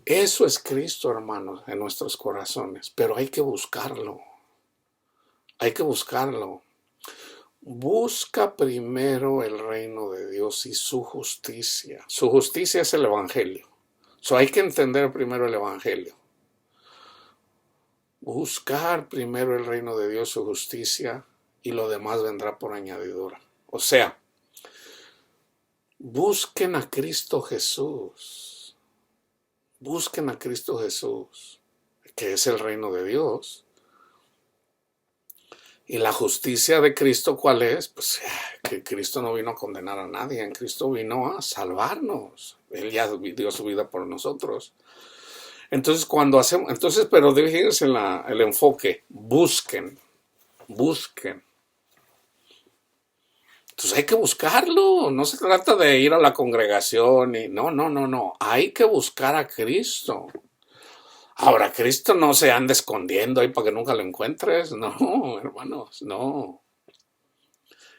Eso es Cristo, hermanos, en nuestros corazones. Pero hay que buscarlo. Hay que buscarlo. Busca primero el reino de Dios y su justicia. Su justicia es el evangelio. Hay que entender primero el evangelio. Buscar primero el reino de Dios, su justicia, y lo demás vendrá por añadidura. O sea, busquen a Cristo Jesús. Busquen a Cristo Jesús, que es el reino de Dios. Y la justicia de Cristo, ¿cuál es? Pues que Cristo no vino a condenar a nadie, en Cristo vino a salvarnos. Él ya dio su vida por nosotros. Entonces, pero fíjense en el enfoque, busquen. Entonces hay que buscarlo, no se trata de ir a la congregación, no, hay que buscar a Cristo. Ahora, Cristo no se anda escondiendo ahí para que nunca lo encuentres, no, hermanos, no.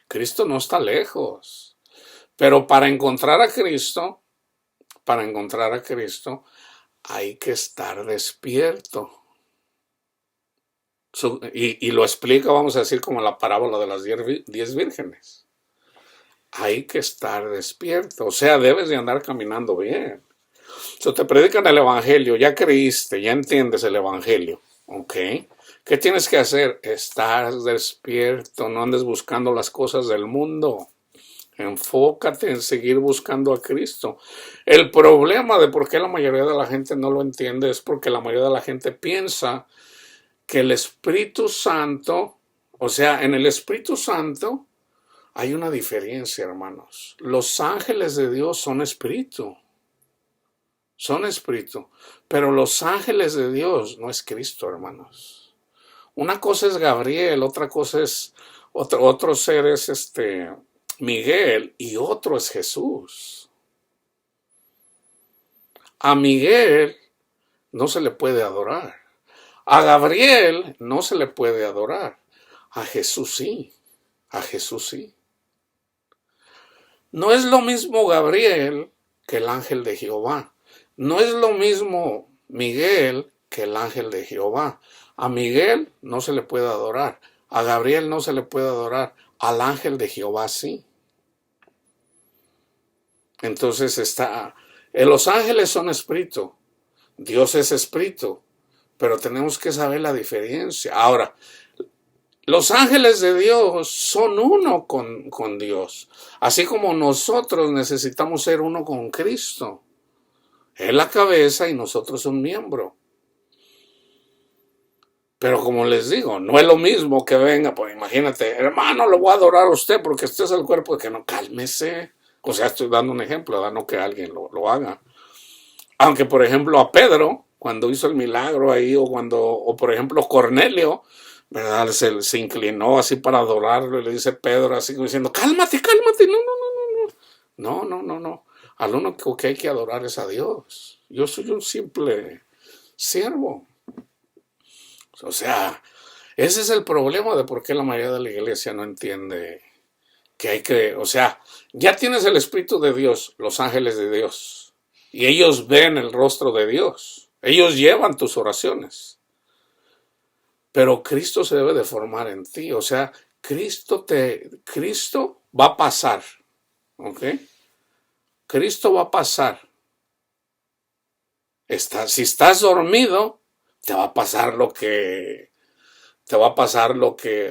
Cristo no está lejos, pero para encontrar a Cristo, hay que estar despierto. Y lo explica, vamos a decir, como la parábola de las 10 vírgenes. Hay que estar despierto, o sea, debes de andar caminando bien. Te predican el evangelio, ya creíste, ya entiendes el evangelio, ¿ok? ¿Qué tienes que hacer? Estar despierto, no andes buscando las cosas del mundo. Enfócate en seguir buscando a Cristo. El problema de por qué la mayoría de la gente no lo entiende es porque la mayoría de la gente piensa que el Espíritu Santo O sea, en el Espíritu Santo hay una diferencia, hermanos. Los ángeles de Dios son espíritu, pero los ángeles de Dios no es Cristo, hermanos. Una cosa es Gabriel, otra cosa es, otro ser es Miguel y otro es Jesús. A Miguel no se le puede adorar. A Gabriel no se le puede adorar. A Jesús sí. A Jesús sí. No es lo mismo Gabriel que el ángel de Jehová. No es lo mismo Miguel que el ángel de Jehová. A Miguel no se le puede adorar. A Gabriel no se le puede adorar. Al ángel de Jehová sí. Entonces los ángeles son espíritu. Dios es espíritu. Pero tenemos que saber la diferencia. Ahora, los ángeles de Dios son uno con Dios, así como nosotros necesitamos ser uno con Cristo. Él la cabeza y nosotros un miembro. Pero como les digo, no es lo mismo que venga, pues imagínate, hermano, lo voy a adorar a usted porque este es el cuerpo, que no, cálmese. O sea, estoy dando un ejemplo, no que alguien lo haga. Aunque, por ejemplo, a Pedro, cuando hizo el milagro ahí, o por ejemplo, Cornelio, ¿verdad? Se inclinó así para adorarlo y le dice Pedro así como diciendo, cálmate, cálmate, no. Al único que hay que adorar es a Dios. Yo soy un simple siervo. O sea, ese es el problema de por qué la mayoría de la iglesia no entiende que hay que, o sea, ya tienes el Espíritu de Dios, los ángeles de Dios, y ellos ven el rostro de Dios. Ellos llevan tus oraciones. Pero Cristo se debe de formar en ti. O sea, Cristo va a pasar. ¿Ok? Cristo va a pasar. Si estás dormido, te va a pasar lo que.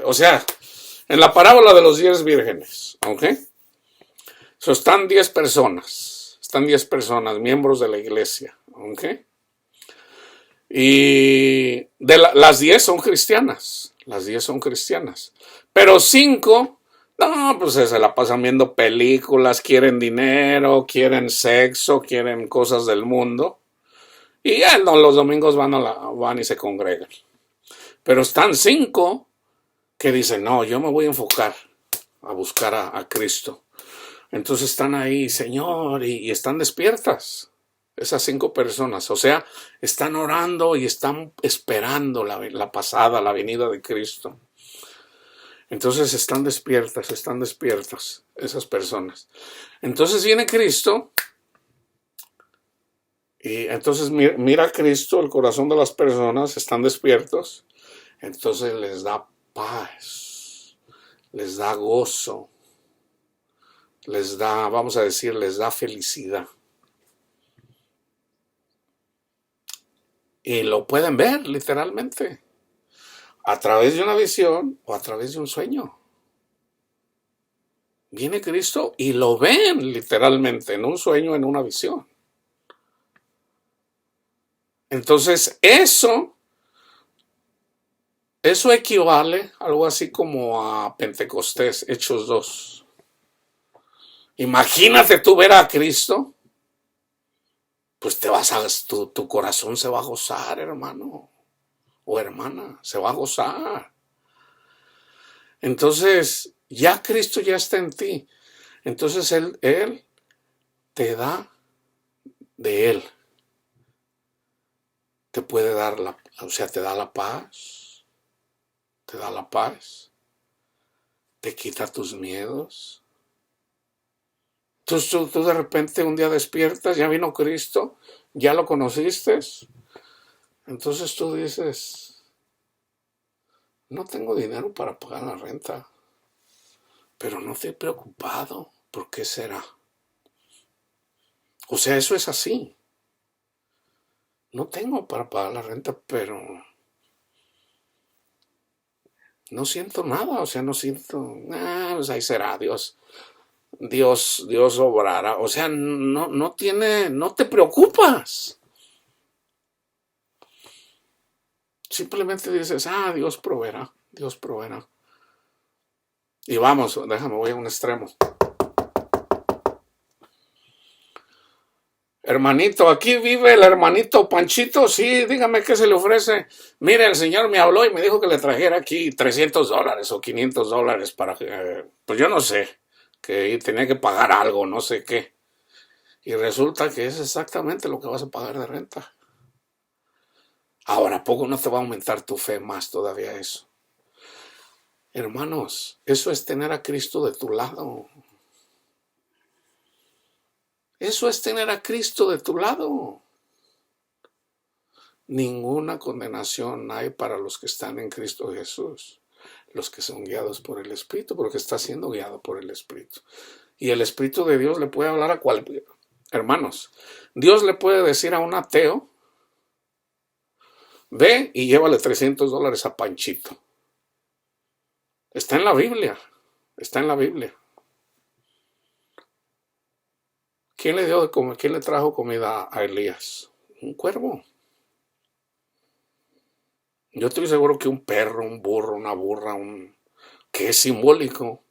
O sea, en la parábola de los 10 vírgenes. ¿Ok? Están 10 personas. Están 10 personas, miembros de la iglesia. ¿Ok? Y las 10 son cristianas. Las 10 son cristianas. Pero 5, no, pues se la pasan viendo películas, quieren dinero, quieren sexo, quieren cosas del mundo. Y ya los domingos van y se congregan. Pero están 5 que dicen, no, yo me voy a enfocar a buscar a Cristo. Entonces están ahí, Señor, y están despiertas. Esas 5 personas, o sea, están orando y están esperando la venida de Cristo. Entonces están despiertas esas personas. Entonces viene Cristo y entonces mira a Cristo, el corazón de las personas, están despiertos. Entonces les da paz, les da gozo, les da, vamos a decir, les da felicidad. Y lo pueden ver literalmente, a través de una visión o a través de un sueño. Viene Cristo y lo ven literalmente en un sueño, en una visión. Entonces eso equivale algo así como a Pentecostés, Hechos 2. Imagínate tú ver a Cristo, pues tu corazón se va a gozar, hermano o hermana, se va a gozar. Entonces, ya Cristo ya está en ti. Entonces Él te da de Él. Te puede dar te da la paz. Te da la paz. Te quita tus miedos. Tú de repente un día despiertas, ya vino Cristo, ya lo conociste. Entonces tú dices, no tengo dinero para pagar la renta, pero no estoy preocupado. ¿Por qué será? O sea, eso es así. No tengo para pagar la renta, pero no siento nada. O sea, no siento, pues ahí será, Dios obrará. O sea, no te preocupas. Simplemente dices, Dios proveerá. Y vamos, déjame, voy a un extremo. Hermanito, aquí vive el hermanito Panchito, sí, dígame qué se le ofrece. Mire, el señor me habló y me dijo que le trajera aquí $300 o $500 para que, pues yo no sé, que tenía que pagar algo, no sé qué. Y resulta que es exactamente lo que vas a pagar de renta. Ahora, ¿a poco no te va a aumentar tu fe más todavía eso? Hermanos, eso es tener a Cristo de tu lado. Eso es tener a Cristo de tu lado. Ninguna condenación hay para los que están en Cristo Jesús, los que son guiados por el Espíritu, porque está siendo guiado por el Espíritu. Y el Espíritu de Dios le puede hablar a cualquier... Hermanos, Dios le puede decir a un ateo, ve y llévale $300 a Panchito. Está en la Biblia, está en la Biblia. ¿Quién le dio de comer? ¿Quién le trajo comida a Elías? Un cuervo. Yo estoy seguro que un perro, un burro, una burra, que es simbólico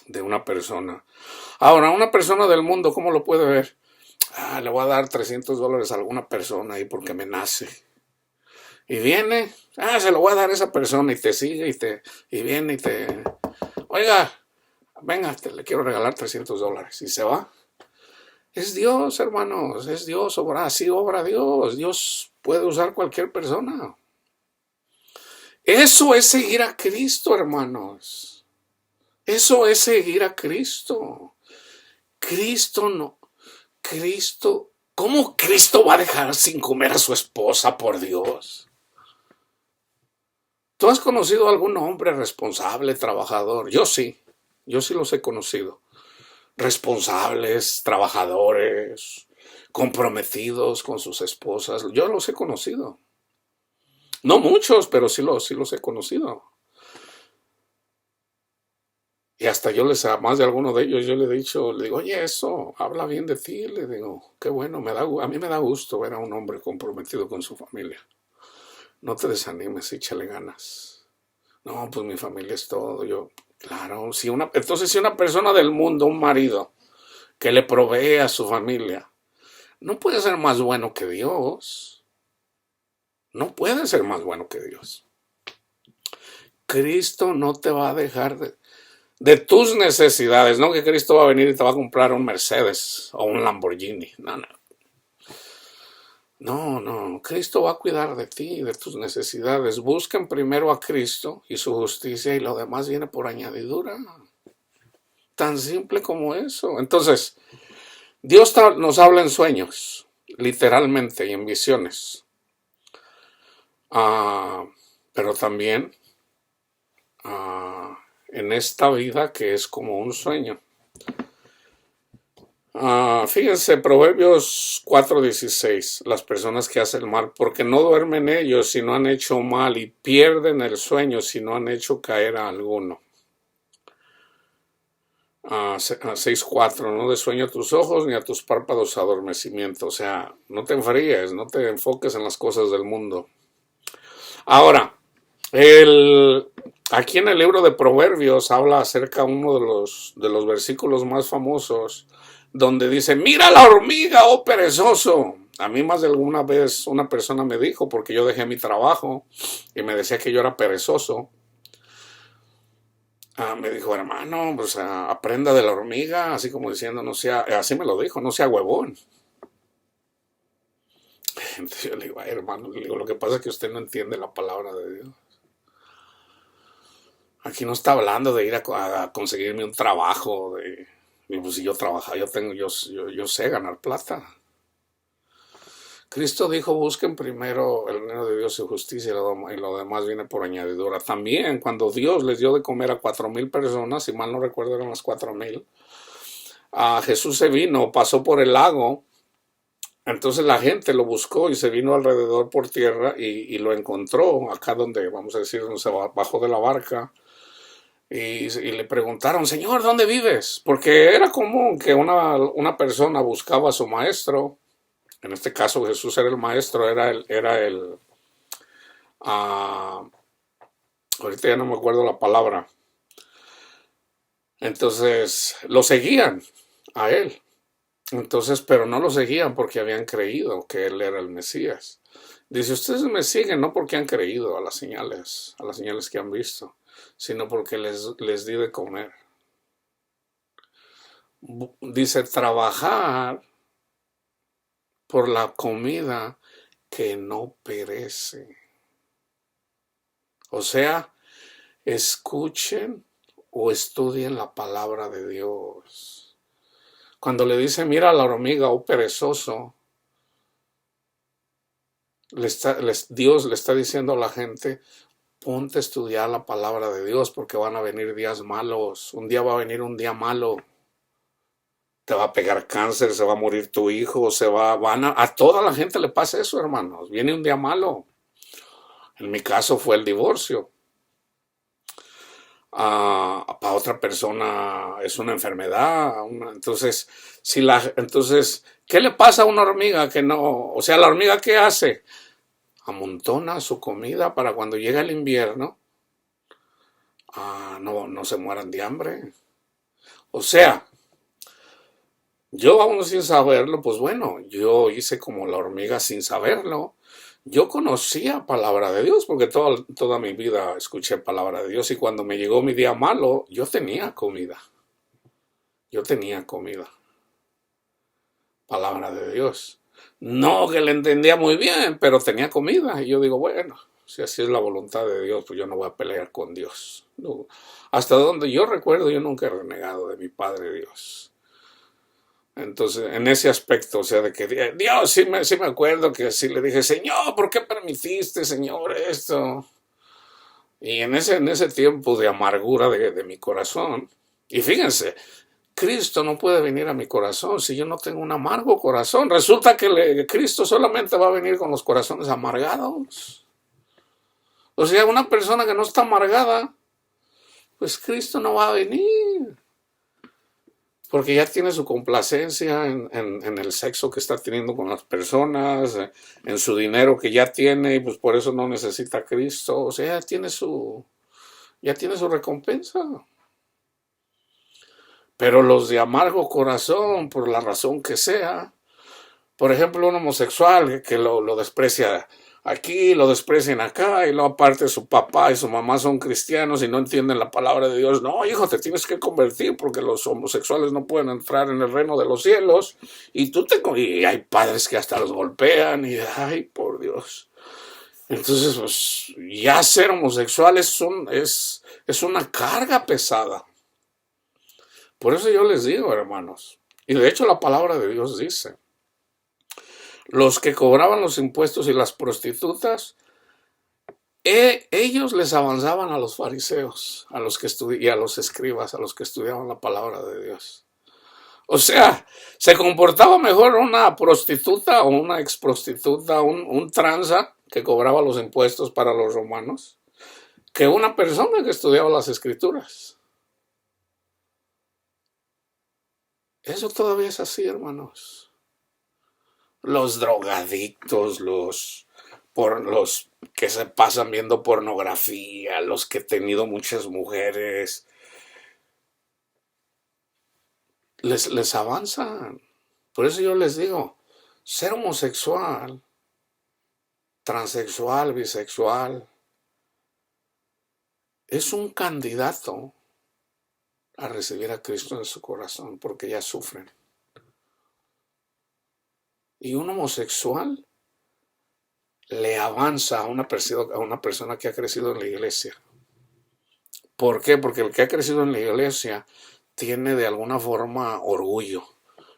de una persona. Ahora, una persona del mundo, ¿cómo lo puede ver? Le voy a dar $300 a alguna persona ahí porque me nace. Y viene, se lo voy a dar a esa persona y te sigue y viene y te... Oiga, venga, le quiero regalar $300 y se va. Es Dios, hermanos, es Dios, así obra Dios. Dios puede usar cualquier persona. Eso es seguir a Cristo, hermanos. Eso es seguir a Cristo. Cristo no. Cristo, ¿cómo Cristo va a dejar sin comer a su esposa, por Dios? ¿Tú has conocido a algún hombre responsable, trabajador? Yo sí los he conocido. Responsables, trabajadores, comprometidos con sus esposas. Yo los he conocido. No muchos, pero sí los he conocido. Y hasta a más de alguno de ellos, yo le he dicho, le digo, oye, eso, habla bien de ti. Le digo, qué bueno, a mí me da gusto ver a un hombre comprometido con su familia. No te desanimes, échale ganas. No, pues mi familia es todo. Claro, entonces si una persona del mundo, un marido, que le provee a su familia, no puede ser más bueno que Dios. No puede ser más bueno que Dios. Cristo no te va a dejar de tus necesidades, no que Cristo va a venir y te va a comprar un Mercedes o un Lamborghini. No, Cristo va a cuidar de ti y de tus necesidades. Busquen primero a Cristo y su justicia y lo demás viene por añadidura. Tan simple como eso. Entonces, Dios nos habla en sueños, literalmente, y en visiones. Pero también en esta vida que es como un sueño. Fíjense, Proverbios 4:16, las personas que hacen mal, porque no duermen ellos si no han hecho mal, y pierden el sueño si no han hecho caer a alguno. 6:4, no des sueño a tus ojos ni a tus párpados adormecimiento. O sea, no te enfríes, no te enfoques en las cosas del mundo. Ahora, aquí en el libro de Proverbios habla acerca de uno de los versículos más famosos, donde dice, mira la hormiga, oh perezoso. A mí más de alguna vez una persona me dijo, porque yo dejé mi trabajo y me decía que yo era perezoso. Me dijo, hermano, pues aprenda de la hormiga, así como diciendo, así me lo dijo, no sea huevón. Entonces yo le digo, hermano, lo que pasa es que usted no entiende la palabra de Dios. Aquí no está hablando de ir a conseguirme un trabajo, pues si yo trabajo, yo sé ganar plata. Cristo dijo, busquen primero el reino de Dios y justicia y lo demás viene por añadidura. También cuando Dios les dio de comer a 4,000 personas, si mal no recuerdo eran las 4,000, Jesús se vino, pasó por el lago, entonces la gente lo buscó y se vino alrededor por tierra y lo encontró acá donde, vamos a decir, donde se bajó de la barca. Y le preguntaron, Señor, ¿dónde vives? Porque era común que una persona buscaba a su maestro. En este caso Jesús era el maestro, era el ahorita ya no me acuerdo la palabra. Entonces lo seguían a él. Entonces, pero no lo seguían porque habían creído que él era el Mesías. Dice, ustedes me siguen no porque han creído a las señales que han visto, sino porque les di de comer. Dice, trabajar por la comida que no perece. O sea, escuchen o estudien la palabra de Dios. Cuando le dice, mira a la hormiga, oh perezoso, Dios le está diciendo a la gente, ponte a estudiar la palabra de Dios porque van a venir días malos. Un día va a venir un día malo. Te va a pegar cáncer, se va a morir tu hijo, a toda la gente le pasa eso, hermanos. Viene un día malo. En mi caso fue el divorcio. Para otra persona es una enfermedad. Entonces, entonces, ¿qué le pasa a una hormiga que no? O sea, la hormiga, ¿qué hace? Amontona su comida para cuando llega el invierno, no se mueran de hambre. O sea, yo aún sin saberlo, pues bueno, yo hice como la hormiga sin saberlo. Yo conocía palabra de Dios porque toda mi vida escuché palabra de Dios y cuando me llegó mi día malo, yo tenía comida. Yo tenía comida. Palabra de Dios. No que le entendía muy bien, pero tenía comida. Y yo digo, bueno, si así es la voluntad de Dios, pues yo no voy a pelear con Dios. No. Hasta donde yo recuerdo, yo nunca he renegado de mi Padre Dios. Entonces, en ese aspecto, o sea, de que Dios, sí me acuerdo que sí le dije, Señor, ¿por qué permitiste, Señor, esto? Y en ese tiempo de amargura de mi corazón, y fíjense, Cristo no puede venir a mi corazón si yo no tengo un amargo corazón. Resulta que Cristo solamente va a venir con los corazones amargados. O sea, una persona que no está amargada, pues Cristo no va a venir. Porque ya tiene su complacencia en el sexo que está teniendo con las personas, en su dinero que ya tiene y pues por eso no necesita a Cristo. O sea, ya tiene su recompensa. Pero los de amargo corazón, por la razón que sea, por ejemplo, un homosexual que lo desprecia aquí, lo desprecian acá, y luego aparte su papá y su mamá son cristianos y no entienden la palabra de Dios. No, hijo, te tienes que convertir porque los homosexuales no pueden entrar en el reino de los cielos. Y hay padres que hasta los golpean y, ay, por Dios. Entonces, pues, ya ser homosexual es una carga pesada. Por eso yo les digo, hermanos, y de hecho la palabra de Dios dice, los que cobraban los impuestos y las prostitutas, ellos les avanzaban a los fariseos, y a los escribas, a los que estudiaban la palabra de Dios. O sea, se comportaba mejor una prostituta o una exprostituta, un tranza que cobraba los impuestos para los romanos, que una persona que estudiaba las escrituras. Eso todavía es así, hermanos. Los drogadictos, los que se pasan viendo pornografía, los que han tenido muchas mujeres, les avanzan. Por eso yo les digo, ser homosexual, transexual, bisexual, es un candidato a recibir a Cristo en su corazón, porque ya sufren. Y un homosexual le avanza a una persona que ha crecido en la iglesia. ¿Por qué? Porque el que ha crecido en la iglesia tiene de alguna forma orgullo.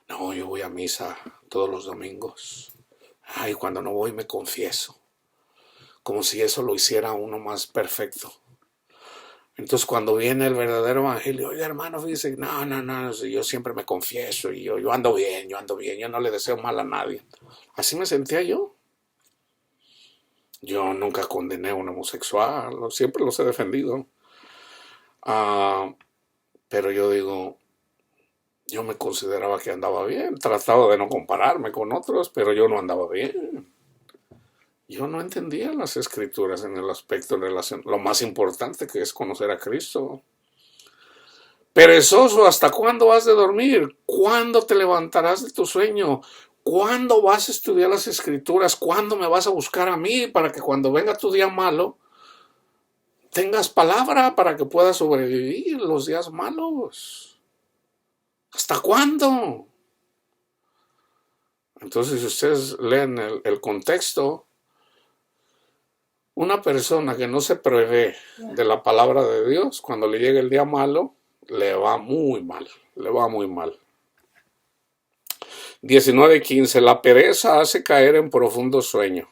No, yo voy a misa todos los domingos. Ay, cuando no voy me confieso. Como si eso lo hiciera uno más perfecto. Entonces cuando viene el verdadero evangelio, oye hermano, fíjese, no, yo siempre me confieso y yo ando bien, yo no le deseo mal a nadie. Así me sentía yo. Yo nunca condené a un homosexual, siempre los he defendido. Pero yo digo, yo me consideraba que andaba bien, trataba de no compararme con otros, pero yo no andaba bien. yo no entendía las escrituras en el aspecto en relación, lo más importante que es conocer a Cristo. Perezoso, ¿hasta cuándo has de dormir? ¿Cuándo te levantarás de tu sueño? ¿Cuándo vas a estudiar las escrituras? ¿Cuándo me vas a buscar a mí para que cuando venga tu día malo tengas palabra para que puedas sobrevivir los días malos? ¿Hasta cuándo? Entonces, si ustedes leen el contexto, una persona que no se prevé de la palabra de Dios, cuando le llegue el día malo, le va muy mal, le va muy mal. 19:15. La pereza hace caer en profundo sueño,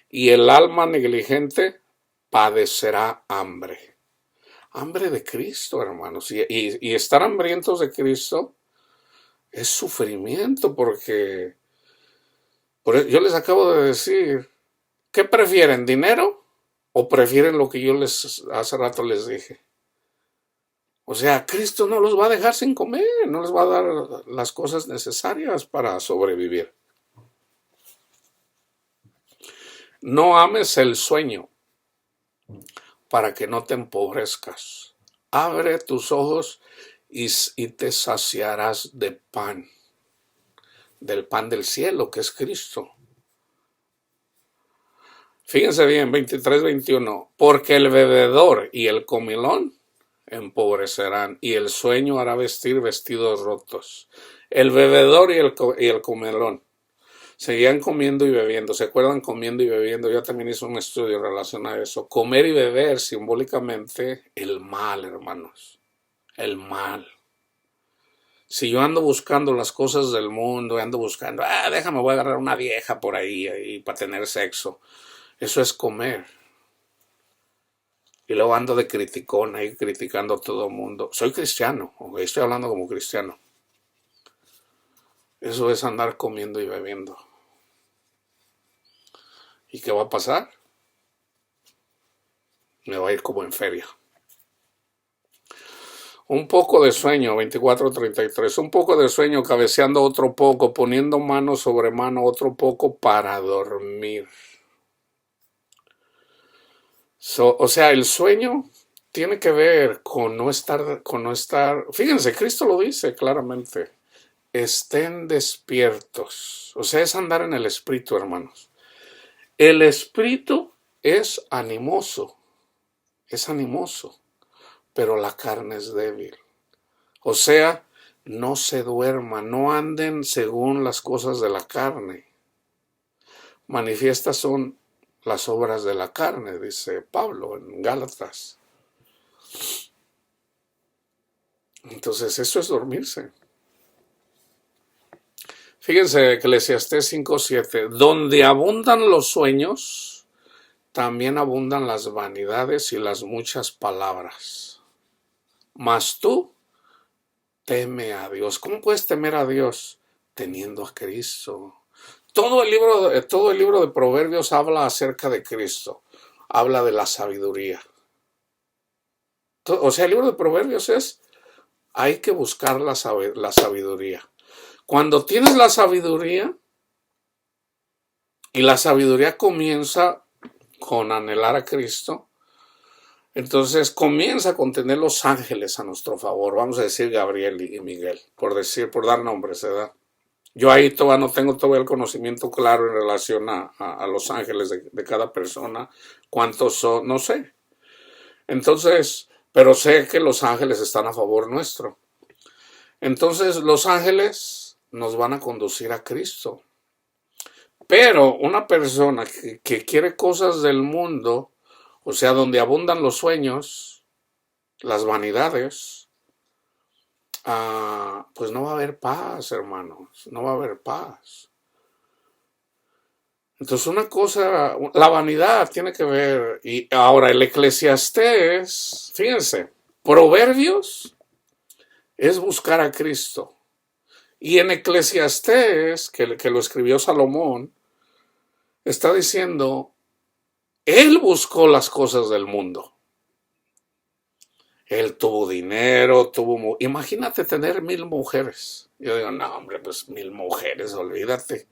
y el alma negligente padecerá hambre. Hambre de Cristo, hermanos. Y estar hambrientos de Cristo es sufrimiento, porque yo les acabo de decir, ¿qué prefieren? ¿Dinero? ¿O prefieren lo que yo hace rato les dije? O sea, Cristo no los va a dejar sin comer, no les va a dar las cosas necesarias para sobrevivir. No ames el sueño para que no te empobrezcas. Abre tus ojos y te saciarás de pan, del pan del cielo, que es Cristo. Fíjense bien, 23-21. Porque el bebedor y el comilón empobrecerán, y el sueño hará vestir vestidos rotos. El bebedor y el comelón seguían comiendo y bebiendo. ¿Se acuerdan? Comiendo y bebiendo. Yo también hice un estudio en relación a eso. Comer y beber simbólicamente el mal, hermanos. El mal. Si yo ando buscando las cosas del mundo, ando buscando, déjame, voy a agarrar una vieja por ahí para tener sexo. Eso es comer. Y luego ando de criticón ahí criticando a todo el mundo. Soy cristiano, estoy hablando como cristiano. Eso es andar comiendo y bebiendo. ¿Y qué va a pasar? Me va a ir como en feria. Un poco de sueño, 24:33. Un poco de sueño, cabeceando otro poco, poniendo mano sobre mano otro poco para dormir. O sea, el sueño tiene que ver con no estar. Fíjense, Cristo lo dice claramente. Estén despiertos. O sea, es andar en el espíritu, hermanos. El espíritu es animoso, pero la carne es débil. O sea, no se duerman, no anden según las cosas de la carne. Manifiestas son las obras de la carne, dice Pablo en Gálatas. Entonces, eso es dormirse. Fíjense, Eclesiastés 5:7, donde abundan los sueños, también abundan las vanidades y las muchas palabras. Mas tú teme a Dios. ¿Cómo puedes temer a Dios? Teniendo a Cristo. Todo el libro de Proverbios habla acerca de Cristo. Habla de la sabiduría. O sea, el libro de Proverbios hay que buscar la sabiduría. Cuando tienes la sabiduría, y la sabiduría comienza con anhelar a Cristo, entonces comienza con tener los ángeles a nuestro favor. Vamos a decir Gabriel y Miguel, por dar nombres, ¿verdad? Yo ahí todavía no tengo todo el conocimiento claro en relación a los ángeles de cada persona. ¿Cuántos son? No sé. Entonces, pero sé que los ángeles están a favor nuestro. Entonces, los ángeles nos van a conducir a Cristo. Pero una persona que quiere cosas del mundo, o sea, donde abundan los sueños, las vanidades, pues no va a haber paz, hermanos, no va a haber paz. Entonces una cosa, la vanidad tiene que ver, y ahora el Eclesiastés, fíjense, Proverbios es buscar a Cristo. Y en Eclesiastés, que lo escribió Salomón, está diciendo, él buscó las cosas del mundo. Él tuvo dinero, imagínate tener 1000 mujeres. Yo digo, no, hombre, pues 1000 mujeres, olvídate.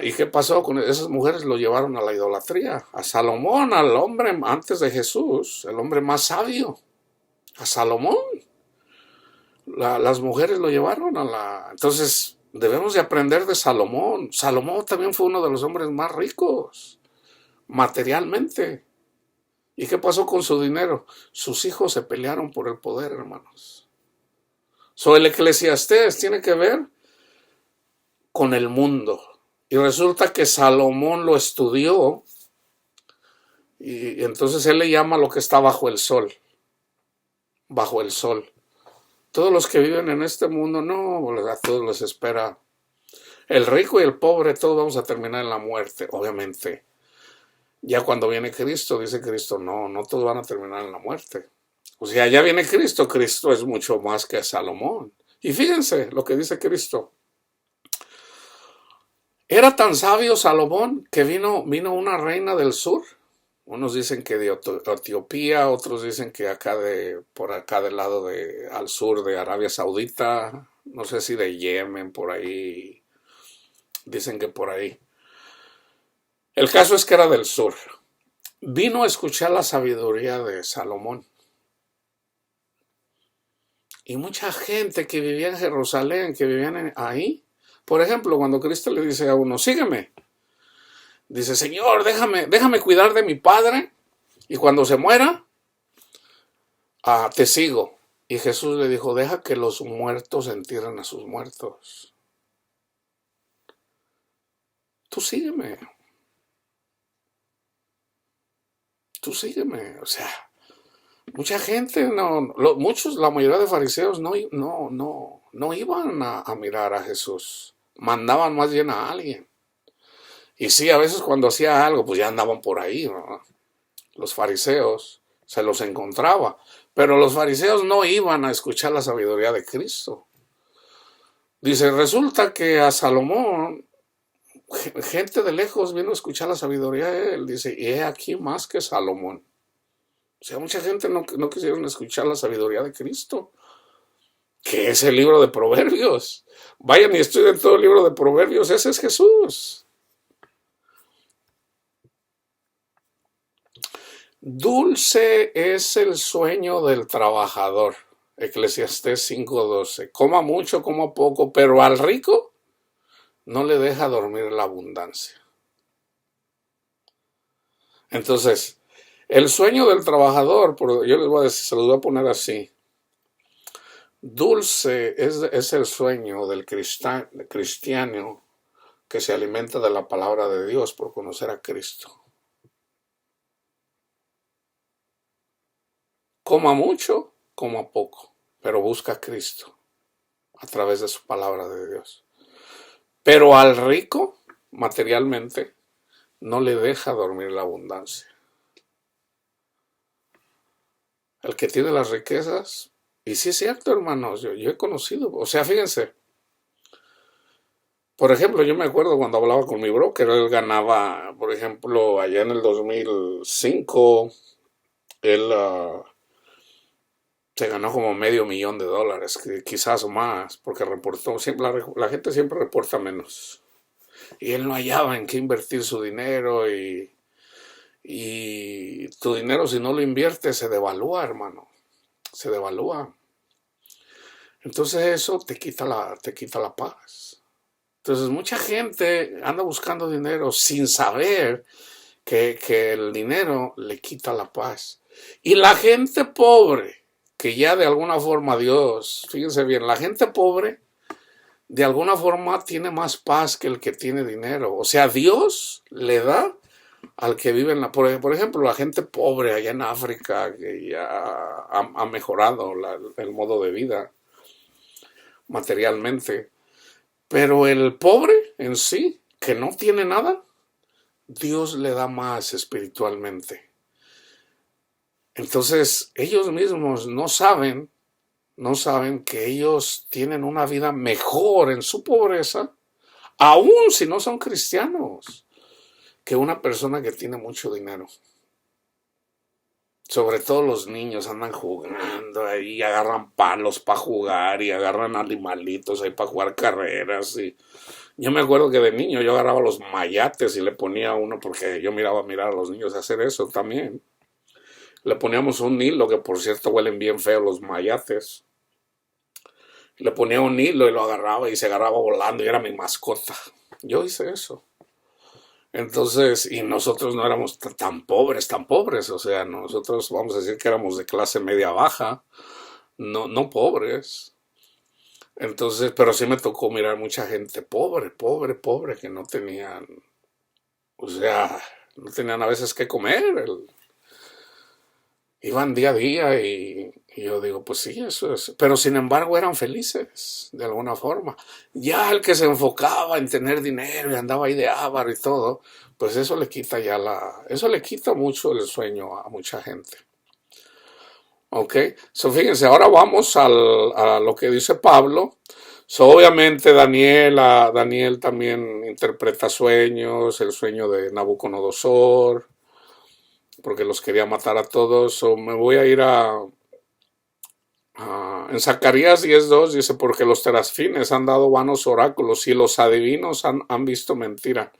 ¿Y qué pasó con esas mujeres? Lo llevaron a la idolatría. A Salomón, al hombre antes de Jesús, el hombre más sabio. A Salomón. Las mujeres lo llevaron a la... Entonces, debemos de aprender de Salomón. Salomón también fue uno de los hombres más ricos, materialmente. ¿Y qué pasó con su dinero? Sus hijos se pelearon por el poder, hermanos. El Eclesiastés tiene que ver con el mundo. Y resulta que Salomón lo estudió y entonces él le llama lo que está bajo el sol. Bajo el sol. Todos los que viven en este mundo, no, a todos les espera. El rico y el pobre, todos vamos a terminar en la muerte, obviamente. Ya cuando viene Cristo, dice Cristo, no, no todos van a terminar en la muerte. O sea, ya viene Cristo, Cristo es mucho más que Salomón. Y fíjense lo que dice Cristo. Era tan sabio Salomón que vino una reina del sur. Unos dicen que de Etiopía, otros dicen que por acá del lado al sur de Arabia Saudita, no sé si de Yemen, por ahí, dicen que por ahí. El caso es que era del sur. Vino a escuchar la sabiduría de Salomón. Y mucha gente que vivía en Jerusalén, que vivían ahí, por ejemplo, cuando Cristo le dice a uno, sígueme, dice, Señor, déjame cuidar de mi padre, y cuando se muera, te sigo. Y Jesús le dijo, deja que los muertos entierren a sus muertos. Tú sígueme. Tú sígueme. O sea, mucha gente, la mayoría de fariseos no iban a mirar a Jesús. Mandaban más bien a alguien. Y sí, a veces cuando hacía algo, pues ya andaban por ahí, ¿no? Los fariseos se los encontraba. Pero los fariseos no iban a escuchar la sabiduría de Cristo. Dice, resulta que a Salomón, gente de lejos vino a escuchar la sabiduría de él. Dice, y he aquí más que Salomón. O sea, mucha gente no quisieron escuchar la sabiduría de Cristo, que es el libro de Proverbios. Vayan y estudien todo el libro de Proverbios, ese es Jesús. Dulce es el sueño del trabajador. Eclesiastés 5:12. Coma mucho, coma poco, pero al rico no le deja dormir la abundancia. Entonces, el sueño del trabajador, yo les voy a decir, se los voy a poner así. Dulce es el sueño del cristiano que se alimenta de la palabra de Dios por conocer a Cristo. Coma mucho, coma poco, pero busca a Cristo a través de su palabra de Dios. Pero al rico, materialmente, no le deja dormir la abundancia. El que tiene las riquezas, y sí es cierto, hermanos, yo he conocido, o sea, fíjense, por ejemplo, yo me acuerdo cuando hablaba con mi broker, él ganaba, por ejemplo, allá en el 2005, él se ganó como $500,000, quizás más, porque reportó, siempre la gente siempre reporta menos. Y él no hallaba en qué invertir su dinero y tu dinero si no lo inviertes se devalúa, hermano, se devalúa. Entonces eso te quita la paz. Entonces mucha gente anda buscando dinero sin saber que el dinero le quita la paz. Y la gente pobre, que ya de alguna forma Dios, fíjense bien, la gente pobre de alguna forma tiene más paz que el que tiene dinero. O sea, Dios le da al que vive por ejemplo, la gente pobre allá en África, que ya ha mejorado el modo de vida materialmente. Pero el pobre en sí, que no tiene nada, Dios le da más espiritualmente. Entonces, ellos mismos no saben que ellos tienen una vida mejor en su pobreza, aun si no son cristianos, que una persona que tiene mucho dinero. Sobre todo los niños andan jugando ahí, agarran palos para jugar y agarran animalitos ahí para jugar carreras Yo me acuerdo que de niño yo agarraba los mayates y le ponía uno, porque yo mirar a los niños hacer eso también. Le poníamos un hilo, que por cierto huelen bien feo los mayates. Le ponía un hilo y lo agarraba y se agarraba volando y era mi mascota. Yo hice eso. Entonces, y nosotros no éramos tan pobres, o sea, nosotros vamos a decir que éramos de clase media baja, no pobres. Entonces, pero sí me tocó mirar mucha gente pobre, que no tenían, o sea, no tenían a veces qué comer. Iban día a día y yo digo, pues sí, eso es. Pero sin embargo eran felices, de alguna forma. Ya el que se enfocaba en tener dinero y andaba ahí de avaro y todo, pues eso le quita eso le quita mucho el sueño a mucha gente. Ok, so fíjense, ahora vamos a lo que dice Pablo. So, obviamente Daniel también interpreta sueños, el sueño de Nabucodonosor, porque los quería matar a todos. So, me voy a ir en Zacarías 10:2 dice, porque los terafines han dado vanos oráculos y los adivinos han visto mentira.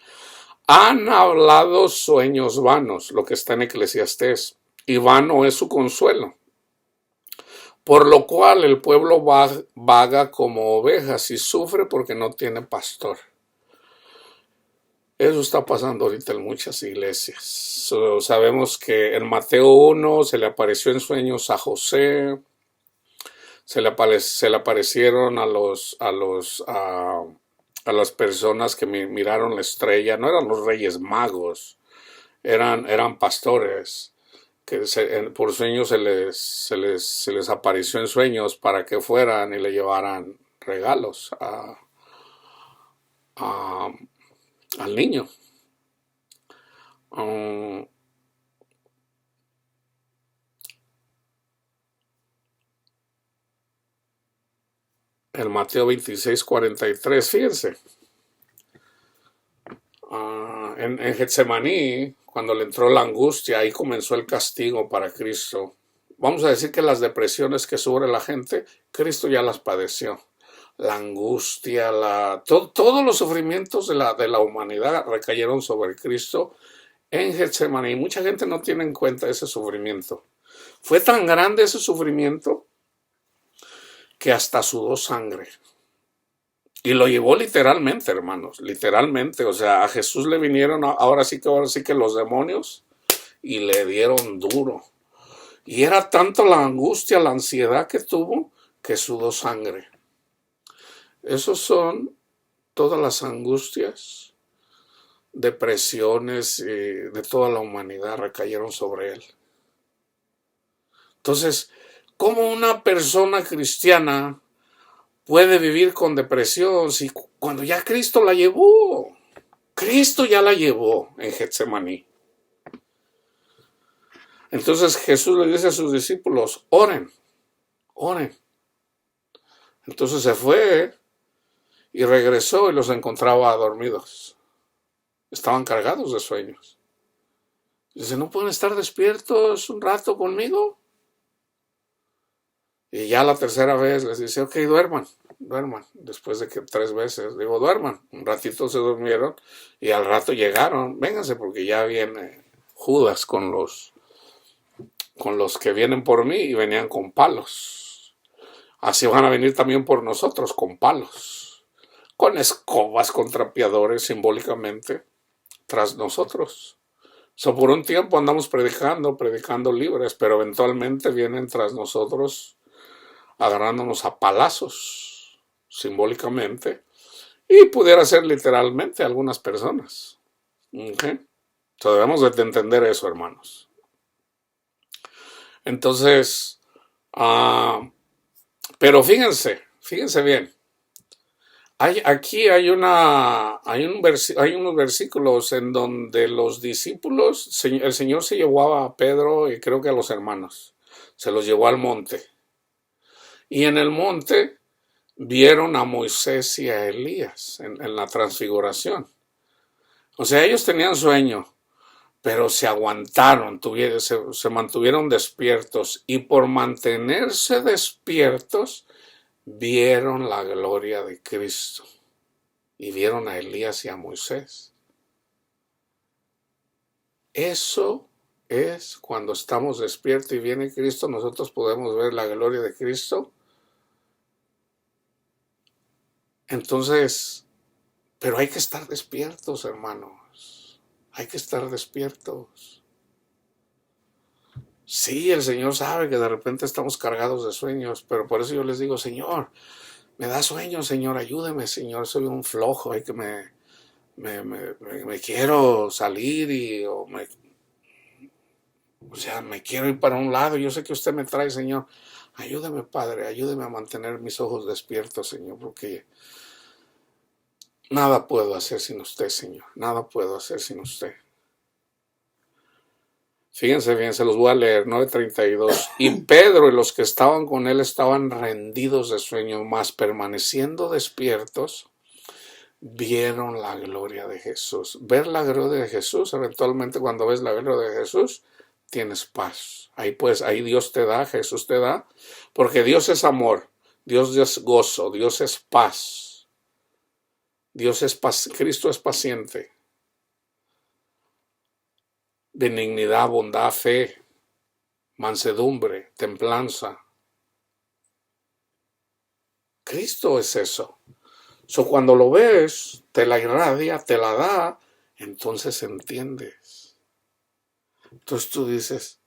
Han hablado sueños vanos, lo que está en Eclesiastés, y vano es su consuelo. Por lo cual el pueblo vaga como ovejas y sufre porque no tiene pastor. Eso está pasando ahorita en muchas iglesias. Sabemos que en Mateo 1 se le apareció en sueños a José, se le aparecieron a las personas que miraron la estrella. No eran los reyes magos, eran pastores que por sueños se les apareció en sueños para que fueran y le llevaran regalos al niño. El Mateo 26:43, fíjense. En Getsemaní, cuando le entró la angustia, ahí comenzó el castigo para Cristo. Vamos a decir que las depresiones que sufre la gente, Cristo ya las padeció. La angustia, todos los sufrimientos de la humanidad recayeron sobre Cristo en Getsemaní. Mucha gente no tiene en cuenta ese sufrimiento. Fue tan grande ese sufrimiento que hasta sudó sangre. Y lo llevó literalmente, hermanos, literalmente. O sea, a Jesús le vinieron ahora sí que los demonios y le dieron duro. Y era tanto la angustia, la ansiedad que tuvo, que sudó sangre. Esos son todas las angustias, depresiones de toda la humanidad recayeron sobre él. Entonces, ¿cómo una persona cristiana puede vivir con depresión si cuando ya Cristo la llevó? Cristo ya la llevó en Getsemaní. Entonces Jesús le dice a sus discípulos, oren. Entonces se fue y regresó y los encontraba dormidos. Estaban cargados de sueños. Dice, ¿no pueden estar despiertos un rato conmigo? Y ya la tercera vez les dice, ok, duerman. Después de que 3 veces, digo, duerman. Un ratito se durmieron y al rato llegaron, vénganse porque ya viene Judas con los que vienen por mí y venían con palos. Así van a venir también por nosotros con palos, con escobas, con trapeadores simbólicamente tras nosotros. Por un tiempo andamos predicando libres, pero eventualmente vienen tras nosotros agarrándonos a palazos, simbólicamente, y pudiera ser literalmente algunas personas. ¿Okay? Debemos de entender eso, hermanos. Entonces, pero fíjense bien. Aquí hay unos versículos en donde los discípulos, el Señor se llevó a Pedro y creo que a los hermanos, se los llevó al monte. Y en el monte vieron a Moisés y a Elías en la transfiguración. O sea, ellos tenían sueño, pero se aguantaron, se mantuvieron despiertos y por mantenerse despiertos vieron la gloria de Cristo. y vieron a Elías y a Moisés. Eso es cuando estamos despiertos y viene Cristo, nosotros podemos ver la gloria de Cristo. Entonces, pero hay que estar despiertos, hermanos. Hay que estar despiertos. Sí, el Señor sabe que de repente estamos cargados de sueños, pero por eso yo les digo, Señor, me da sueño, Señor, ayúdeme, Señor, soy un flojo, hay que me quiero salir me quiero ir para un lado, yo sé que usted me trae, Señor, ayúdeme, Padre, ayúdeme a mantener mis ojos despiertos, Señor, porque nada puedo hacer sin usted, Señor, nada puedo hacer sin usted. Fíjense bien, se los voy a leer, 9:32. Y Pedro y los que estaban con él estaban rendidos de sueño, mas permaneciendo despiertos, vieron la gloria de Jesús. Ver la gloria de Jesús, eventualmente cuando ves la gloria de Jesús, tienes paz. Ahí pues, ahí Dios te da, Jesús te da, porque Dios es amor, Dios es gozo, Dios es paz. Cristo es paciente. Benignidad, bondad, fe, mansedumbre, templanza. Cristo es eso. Cuando lo ves, te la irradia, te la da, entonces entiendes. Entonces tú dices,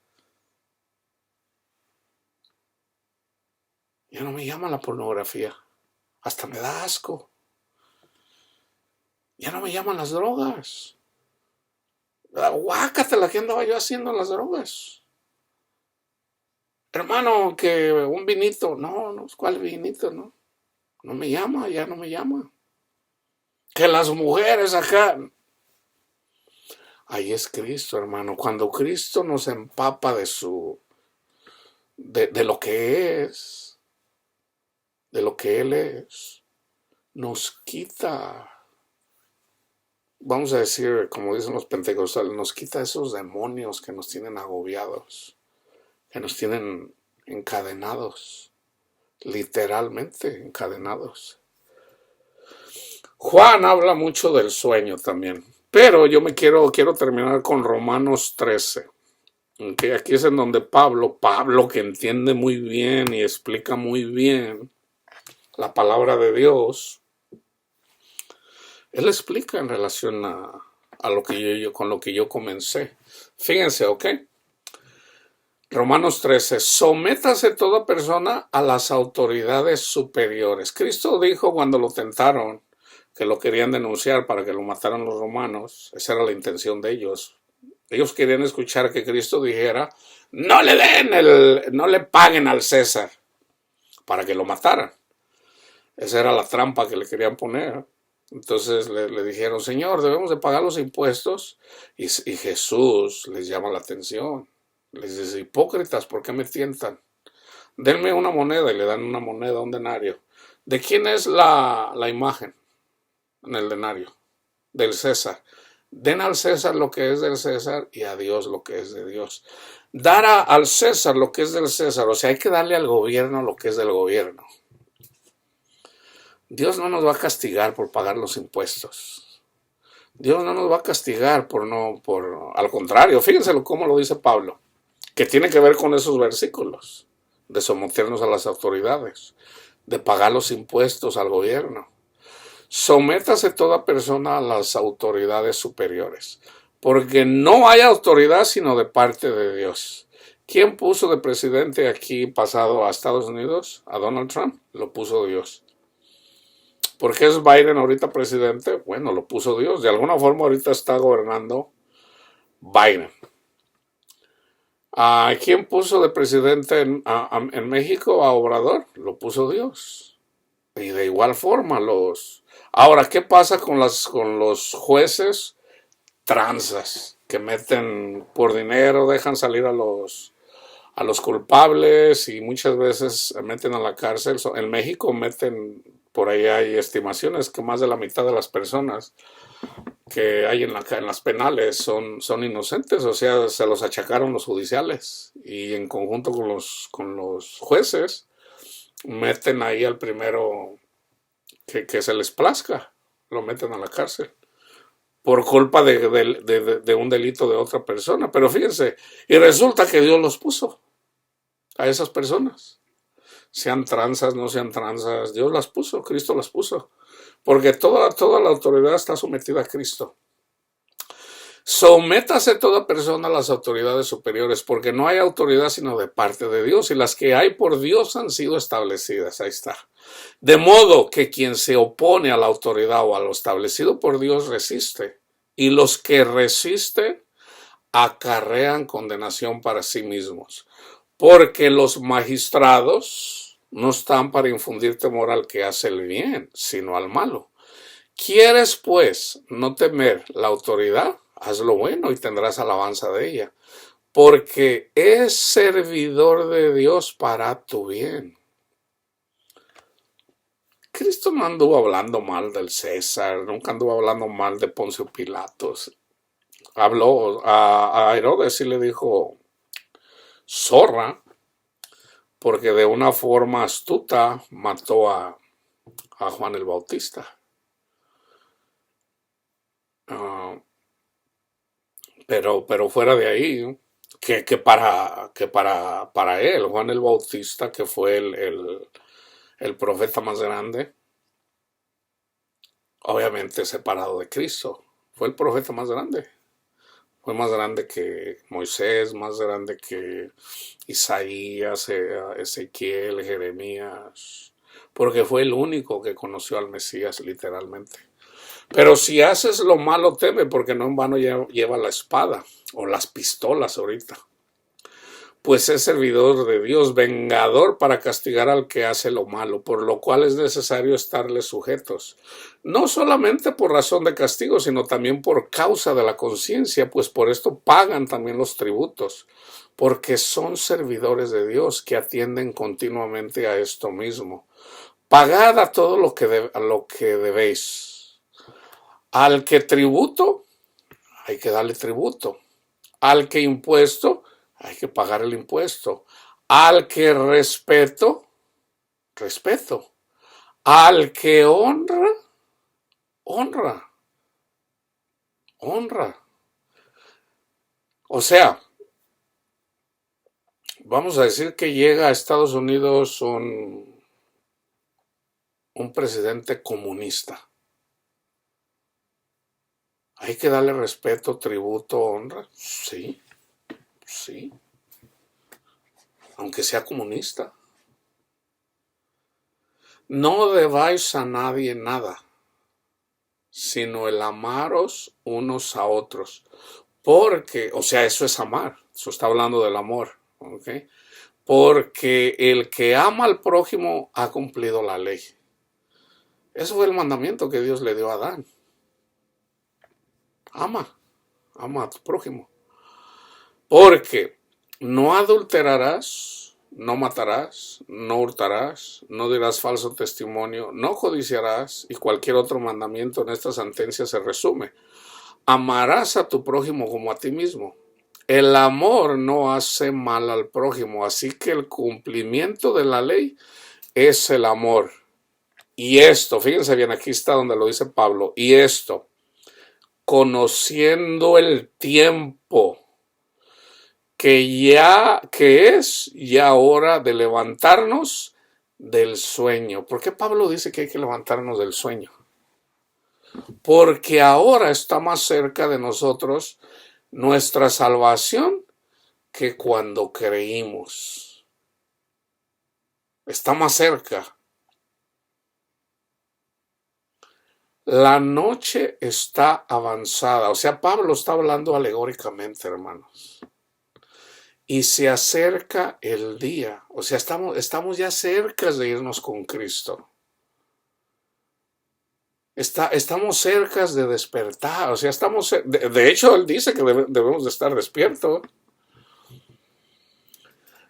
ya no me llama la pornografía, hasta me da asco. Ya no me llaman las drogas. Guácatela, ¿qué andaba yo haciendo en las drogas? Hermano, que un vinito, no, ¿cuál vinito? No me llama, ya no me llama. Que las mujeres acá. Ahí es Cristo, hermano. Cuando Cristo nos empapa de lo que es, de lo que Él es, nos quita, vamos a decir, como dicen los pentecostales, nos quita esos demonios que nos tienen agobiados, que nos tienen encadenados, literalmente encadenados. Juan habla mucho del sueño también, pero yo quiero terminar con Romanos 13. Okay, aquí es en donde Pablo que entiende muy bien y explica muy bien la palabra de Dios, él explica en relación a lo que con lo que yo comencé. Fíjense, ¿ok? Romanos 13, sométase toda persona a las autoridades superiores. Cristo dijo cuando lo tentaron que lo querían denunciar para que lo mataran los romanos. Esa era la intención de ellos. Ellos querían escuchar que Cristo dijera, no le paguen al César para que lo mataran. Esa era la trampa que le querían poner. Entonces le dijeron, Señor, debemos de pagar los impuestos. Y Jesús les llama la atención. Les dice, hipócritas, ¿por qué me tientan? Denme una moneda, y le dan una moneda, un denario. ¿De quién es la imagen en el denario? Del César. Den al César lo que es del César y a Dios lo que es de Dios. Dar al César lo que es del César, o sea, hay que darle al gobierno lo que es del gobierno. Dios no nos va a castigar por pagar los impuestos. Dios no nos va a castigar al contrario, fíjense cómo lo dice Pablo, que tiene que ver con esos versículos, de someternos a las autoridades, de pagar los impuestos al gobierno. Sométase toda persona a las autoridades superiores, porque no hay autoridad sino de parte de Dios. ¿Quién puso de presidente aquí pasado a Estados Unidos? ¿A Donald Trump? Lo puso Dios. ¿Por qué es Biden ahorita presidente? Bueno, lo puso Dios. De alguna forma ahorita está gobernando Biden. ¿A quién puso de presidente en México? ¿A Obrador? Lo puso Dios. Y de igual forma Ahora, ¿qué pasa con los jueces tranzas que meten por dinero, dejan salir a los culpables y muchas veces meten a la cárcel? En México por ahí hay estimaciones que más de la mitad de las personas que hay en las penales son inocentes, o sea, se los achacaron los judiciales y en conjunto con los jueces meten ahí al primero que se les plazca. lo meten a la cárcel por culpa de un delito de otra persona. Pero fíjense, y resulta que Dios los puso a esas personas. Sean tranzas, no sean tranzas, Dios las puso, Cristo las puso. Porque toda la autoridad está sometida a Cristo. Sométase toda persona a las autoridades superiores, porque no hay autoridad sino de parte de Dios, y las que hay por Dios han sido establecidas. Ahí está. De modo que quien se opone a la autoridad o a lo establecido por Dios resiste, y los que resisten acarrean condenación para sí mismos, porque los magistrados no están para infundir temor al que hace el bien, sino al malo. ¿Quieres, pues, no temer la autoridad? Haz lo bueno y tendrás alabanza de ella, porque es servidor de Dios para tu bien. Cristo no anduvo hablando mal del César, nunca anduvo hablando mal de Poncio Pilatos. Habló a Herodes y le dijo zorra, porque de una forma astuta mató a Juan el Bautista. Pero fuera de ahí, para él, Juan el Bautista, que fue el profeta más grande, obviamente separado de Cristo, fue el profeta más grande. Fue más grande que Moisés, más grande que Isaías, Ezequiel, Jeremías, porque fue el único que conoció al Mesías literalmente. Pero si haces lo malo, teme, porque no en vano lleva la espada o las pistolas ahorita. Pues es servidor de Dios, vengador para castigar al que hace lo malo, por lo cual es necesario estarles sujetos, no solamente por razón de castigo, sino también por causa de la conciencia, pues por esto pagan también los tributos, porque son servidores de Dios que atienden continuamente a esto mismo. Pagad a todo lo que debéis. Al que tributo, hay que darle tributo. Al que impuesto, hay que pagar el impuesto. Al que respeto, respeto. Al que honra, honra. Honra. O sea, vamos a decir que llega a Estados Unidos un presidente comunista. ¿Hay que darle respeto, tributo, honra? Sí, sí. Aunque sea comunista. No debáis a nadie nada, sino el amaros unos a otros. Porque, o sea, eso es amar. Eso está hablando del amor. ¿Okay? Porque el que ama al prójimo ha cumplido la ley. Eso fue el mandamiento que Dios le dio a Adán. Ama a tu prójimo. Porque no adulterarás, no matarás, no hurtarás, no dirás falso testimonio, no codiciarás, y cualquier otro mandamiento en esta sentencia se resume. Amarás a tu prójimo como a ti mismo. El amor no hace mal al prójimo, así que el cumplimiento de la ley es el amor. Y esto, fíjense bien, aquí está donde lo dice Pablo, y esto, conociendo el tiempo, que es ya hora de levantarnos del sueño. ¿Por qué Pablo dice que hay que levantarnos del sueño? Porque ahora está más cerca de nosotros nuestra salvación que cuando creímos. Está más cerca. La noche está avanzada. O sea, Pablo está hablando alegóricamente, hermanos. Y se acerca el día. O sea, estamos ya cerca de irnos con Cristo. Estamos cerca de despertar. O sea, de hecho, él dice que debemos de estar despiertos.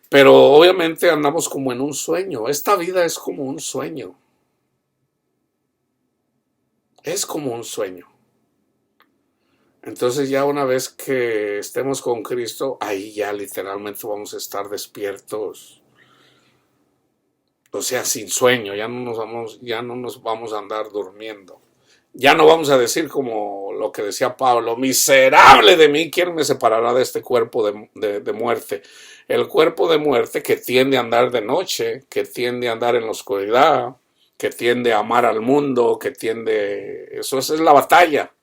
Pero obviamente andamos como en un sueño. Esta vida es como un sueño. Es como un sueño. Entonces ya una vez que estemos con Cristo, ahí ya literalmente vamos a estar despiertos. O sea, sin sueño, ya no nos vamos a andar durmiendo. Ya no vamos a decir como lo que decía Pablo, miserable de mí, ¿quién me separará de este cuerpo de muerte? El cuerpo de muerte que tiende a andar de noche, que tiende a andar en la oscuridad, que tiende a amar al mundo, que tiende... Esa es la batalla.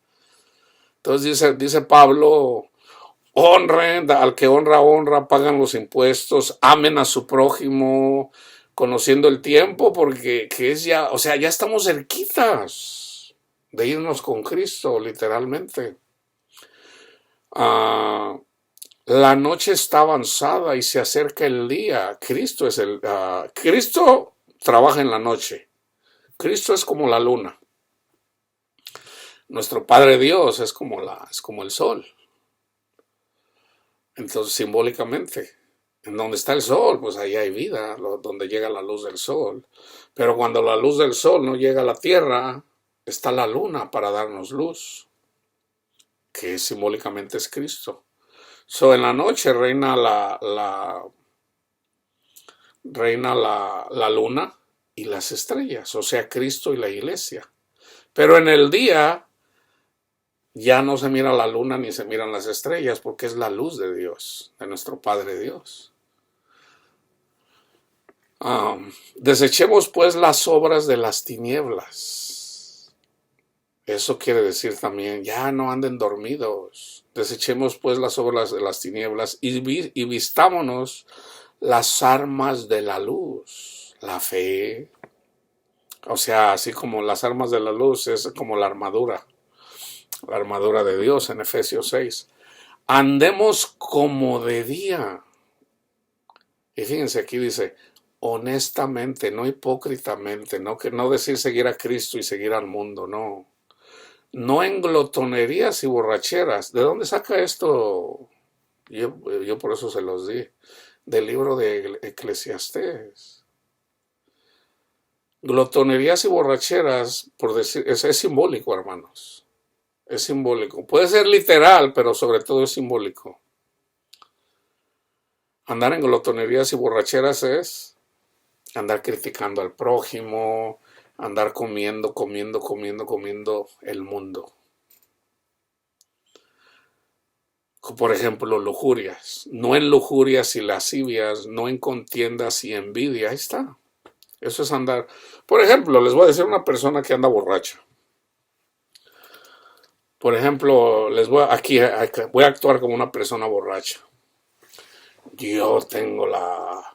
Entonces dice Pablo, honren, al que honra, honra, pagan los impuestos, amen a su prójimo, conociendo el tiempo, porque que es ya, o sea, ya estamos cerquitas de irnos con Cristo, literalmente. Ah, la noche está avanzada y se acerca el día. Cristo trabaja en la noche. Cristo es como la luna. Nuestro Padre Dios es como el sol. Entonces, simbólicamente, en donde está el sol, pues ahí hay vida, donde llega la luz del sol. Pero cuando la luz del sol no llega a la tierra, está la luna para darnos luz, que simbólicamente es Cristo. En la noche reina la luna y las estrellas, o sea, Cristo y la iglesia. Pero en el día ya no se mira la luna ni se miran las estrellas, porque es la luz de Dios, de nuestro Padre Dios. Desechemos pues las obras de las tinieblas. Eso quiere decir también, ya no anden dormidos. Desechemos pues las obras de las tinieblas y vistámonos las armas de la luz, la fe. O sea, así como las armas de la luz es como la armadura de Dios en Efesios 6. Andemos como de día. Y fíjense, aquí dice, honestamente, no hipócritamente, no decir seguir a Cristo y seguir al mundo, no. No en glotonerías y borracheras. ¿De dónde saca esto? Yo por eso se los di. Del libro de Eclesiastés. Glotonerías y borracheras, por decir, es simbólico, hermanos. Es simbólico. Puede ser literal, pero sobre todo es simbólico. Andar en glotonerías y borracheras es andar criticando al prójimo, andar comiendo el mundo. Por ejemplo, lujurias. No en lujurias y lascivias, no en contiendas y envidia. Ahí está. Eso es andar. Por ejemplo, les voy a decir una persona que anda borracha. Por ejemplo, voy a actuar como una persona borracha. Yo tengo la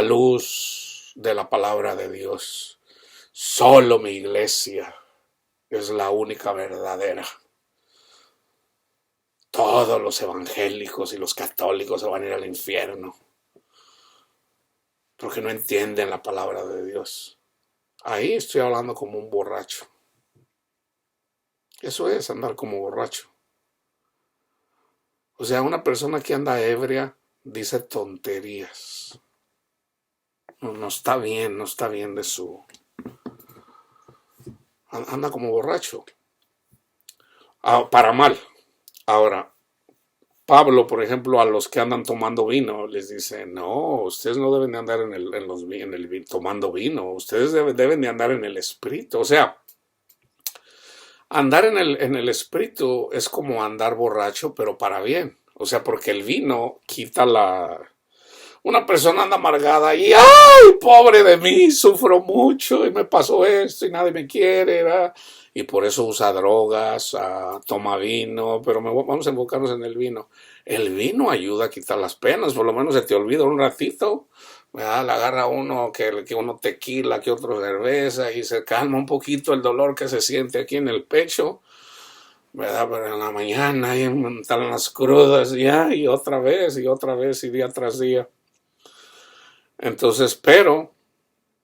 luz de la palabra de Dios. Solo mi iglesia es la única verdadera. Todos los evangélicos y los católicos se van a ir al infierno porque no entienden la palabra de Dios. Ahí estoy hablando como un borracho. Eso es andar como borracho. O sea, una persona que anda ebria dice tonterías. No está bien de su... Anda como borracho. Para mal. Ahora, Pablo, por ejemplo, a los que andan tomando vino, les dice, no, ustedes no deben de andar tomando vino, ustedes deben de andar en el espíritu. O sea, andar en el espíritu es como andar borracho, pero para bien. O sea, porque el vino quita Una persona anda amargada y ¡ay, pobre de mí! Sufro mucho y me pasó esto y nadie me quiere, ¿verdad? Y por eso usa drogas, toma vino, pero vamos a enfocarnos en el vino. El vino ayuda a quitar las penas, por lo menos se te olvida un ratito, ¿verdad? Le agarra uno que uno tequila, que otro cerveza y se calma un poquito el dolor que se siente aquí en el pecho, ¿verdad? Pero en la mañana y están las crudas y otra vez y día tras día. Entonces, pero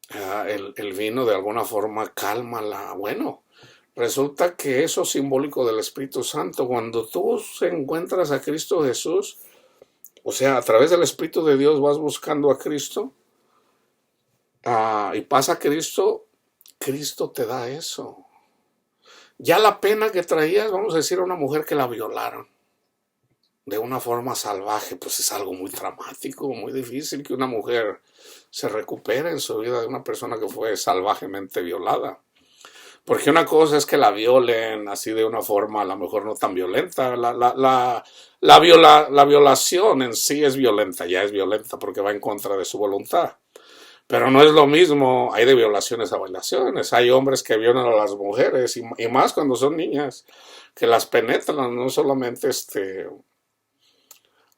el vino de alguna forma calma bueno, resulta que eso es simbólico del Espíritu Santo. Cuando tú encuentras a Cristo Jesús, o sea, a través del Espíritu de Dios vas buscando a Cristo y pasa a Cristo, Cristo te da eso. Ya la pena que traías, vamos a decir, a una mujer que la violaron de una forma salvaje, pues es algo muy dramático, muy difícil que una mujer se recupere en su vida de una persona que fue salvajemente violada. Porque una cosa es que la violen así de una forma a lo mejor no tan violenta. La violación en sí es violenta, ya es violenta porque va en contra de su voluntad. Pero no es lo mismo, hay de violaciones a violaciones. Hay hombres que violan a las mujeres y más cuando son niñas, que las penetran, no solamente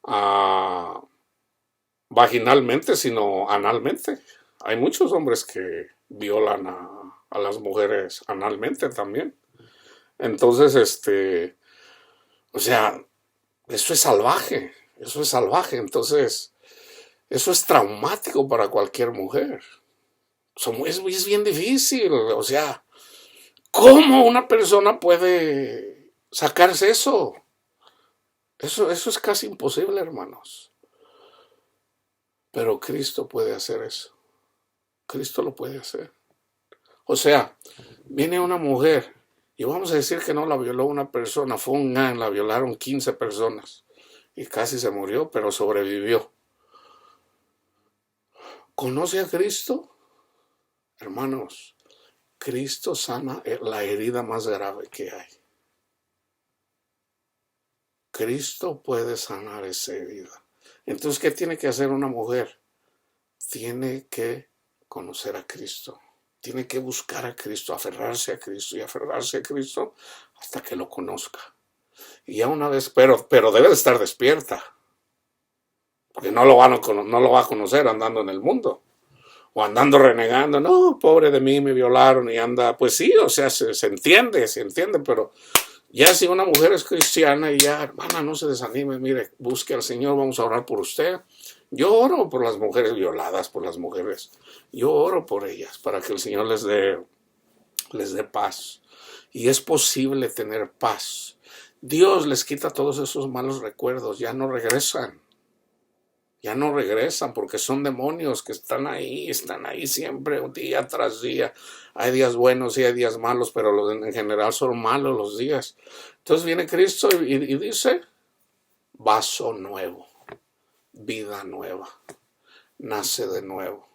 ah, vaginalmente, sino analmente. Hay muchos hombres que violan a las mujeres analmente también. Entonces, o sea, eso es salvaje, eso es salvaje. Entonces, eso es traumático para cualquier mujer. Es bien difícil, o sea, ¿cómo una persona puede sacarse eso? Eso es casi imposible, hermanos. Pero Cristo puede hacer eso. Cristo lo puede hacer. O sea, viene una mujer y vamos a decir que no la violó una persona, fue un gang, la violaron 15 personas y casi se murió, pero sobrevivió. ¿Conoce a Cristo? Hermanos, Cristo sana la herida más grave que hay. Cristo puede sanar esa herida. Entonces, ¿qué tiene que hacer una mujer? Tiene que conocer a Cristo. Tiene que buscar a Cristo, aferrarse a Cristo y aferrarse a Cristo hasta que lo conozca. Y ya una vez, pero debe de estar despierta, porque no lo va a conocer andando en el mundo o andando renegando. No, pobre de mí, me violaron y anda. Pues sí, o sea, se entiende, pero ya si una mujer es cristiana y ya, hermana, no se desanime, mire, busque al Señor, vamos a orar por usted. Yo oro por las mujeres violadas, por las mujeres. Yo oro por ellas para que el Señor les dé paz. Y es posible tener paz. Dios les quita todos esos malos recuerdos, ya no regresan. Ya no regresan porque son demonios que están ahí siempre, día tras día. Hay días buenos y hay días malos, pero en general son malos los días. Entonces viene Cristo y dice, vaso nuevo, vida nueva, nace de nuevo.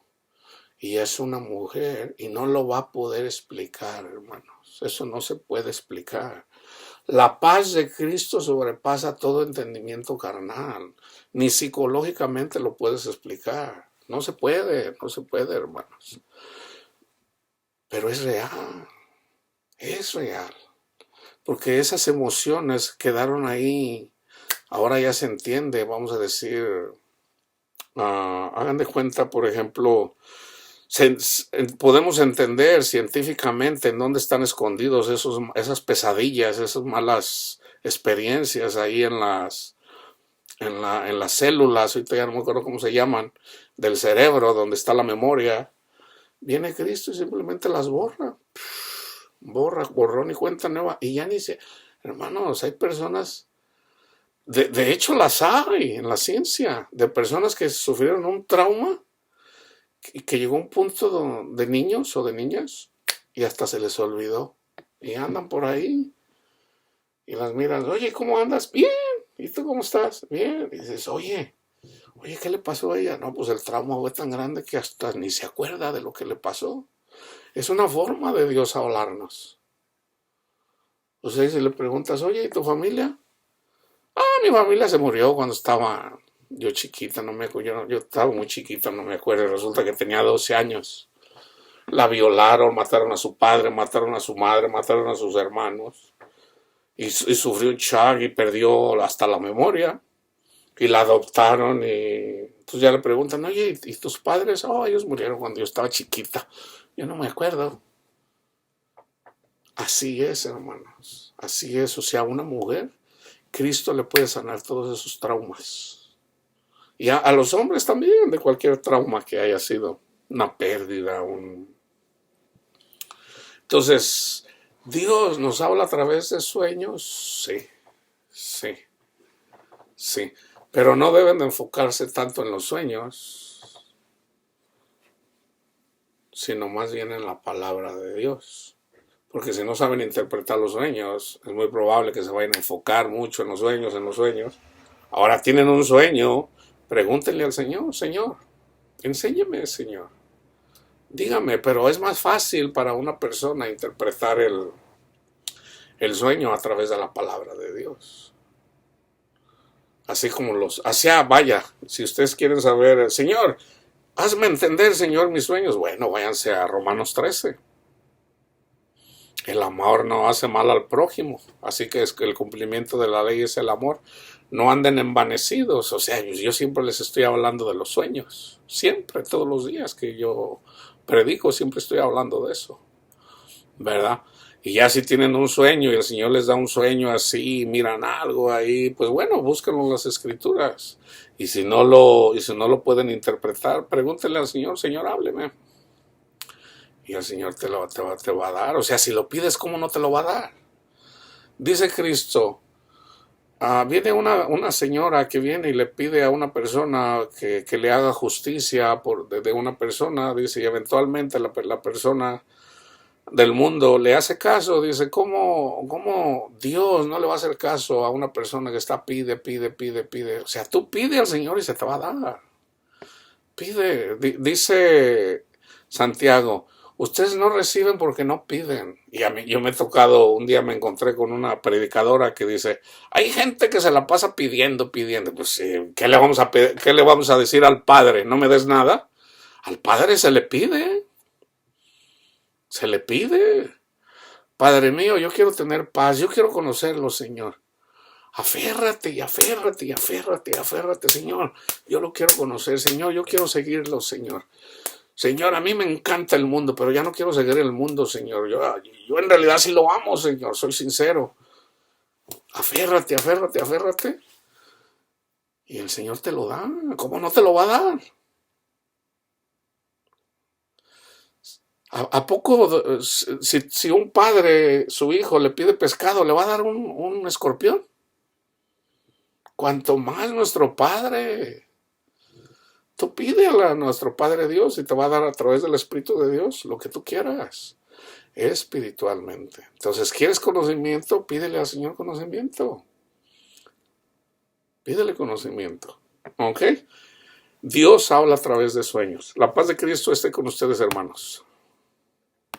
Y es una mujer y no lo va a poder explicar, hermanos. Eso no se puede explicar. La paz de Cristo sobrepasa todo entendimiento carnal. Ni psicológicamente lo puedes explicar. No se puede, hermanos. Pero es real. Es real. Porque esas emociones quedaron ahí. Ahora ya se entiende, vamos a decir. Hagan de cuenta, por ejemplo, podemos entender científicamente en dónde están escondidos esas pesadillas, esas malas experiencias ahí en las células, ahorita ya no me acuerdo cómo se llaman, del cerebro, donde está la memoria. Viene Cristo y simplemente las borra. Borrón y cuenta nueva. Y ya ni se... Hermanos, hay personas... De hecho las hay en la ciencia, de personas que sufrieron un trauma y que llegó a un punto de niños o de niñas y hasta se les olvidó. Y andan por ahí y las miran, oye, ¿cómo andas? Bien. ¿Y tú cómo estás? Bien. Y dices, oye, ¿qué le pasó a ella? No, pues el trauma fue tan grande que hasta ni se acuerda de lo que le pasó. Es una forma de Dios hablarnos. O sea, si le preguntas, oye, ¿y tu familia? Mi familia se murió cuando estaba yo chiquita, no me acuerdo, yo estaba muy chiquita, no me acuerdo, resulta que tenía 12 años. La violaron, mataron a su padre, mataron a su madre, mataron a sus hermanos. Y sufrió un shock y perdió hasta la memoria. Y la adoptaron y entonces ya le preguntan, oye, ¿y tus padres? Ellos murieron cuando yo estaba chiquita. Yo no me acuerdo. Así es, hermanos. Así es. O sea, una mujer, Cristo le puede sanar todos esos traumas. Y a los hombres también, de cualquier trauma que haya sido una pérdida. Entonces, ¿Dios nos habla a través de sueños? Sí. Pero no deben de enfocarse tanto en los sueños, sino más bien en la palabra de Dios. Porque si no saben interpretar los sueños, es muy probable que se vayan a enfocar mucho en los sueños. Ahora tienen un sueño, pregúntenle al Señor, Señor, enséñeme, Señor. Dígame, pero es más fácil para una persona interpretar el sueño a través de la palabra de Dios. Así como vaya, si ustedes quieren saber, Señor, hazme entender, Señor, mis sueños. Bueno, váyanse a Romanos 13. El amor no hace mal al prójimo, así que es que el cumplimiento de la ley es el amor. No anden envanecidos, o sea, yo siempre les estoy hablando de los sueños, siempre, todos los días que yo predico, siempre estoy hablando de eso, ¿verdad? Y ya si tienen un sueño y el Señor les da un sueño así, miran algo ahí, pues bueno, búsquenlo en las Escrituras. Y si no lo pueden interpretar, pregúntenle al Señor, Señor, hábleme. Y el Señor te va a dar. O sea, si lo pides, ¿cómo no te lo va a dar? Dice Cristo, viene una señora que viene y le pide a una persona que le haga justicia de una persona, dice, y eventualmente la persona del mundo le hace caso, dice, ¿cómo Dios no le va a hacer caso a una persona que está pide? O sea, tú pide al Señor y se te va a dar. Pide, dice Santiago, ustedes no reciben porque no piden. Y yo me he tocado, un día me encontré con una predicadora que dice, hay gente que se la pasa pidiendo. Pues, ¿qué le vamos a decir al Padre? ¿No me des nada? Al Padre se le pide. Se le pide. Padre mío, yo quiero tener paz, yo quiero conocerlo, Señor. Aférrate, Señor. Yo lo quiero conocer, Señor. Yo quiero seguirlo, Señor. Señor, a mí me encanta el mundo, pero ya no quiero seguir el mundo, Señor. Yo en realidad sí lo amo, Señor. Soy sincero. Aférrate. Y el Señor te lo da. ¿Cómo no te lo va a dar? ¿A poco si un padre, su hijo, le pide pescado, le va a dar un escorpión? Cuanto más nuestro Padre. Tú pídele a nuestro Padre Dios y te va a dar a través del Espíritu de Dios lo que tú quieras, espiritualmente. Entonces, ¿quieres conocimiento? Pídele al Señor conocimiento. Pídele conocimiento. ¿Ok? Dios habla a través de sueños. La paz de Cristo esté con ustedes, hermanos.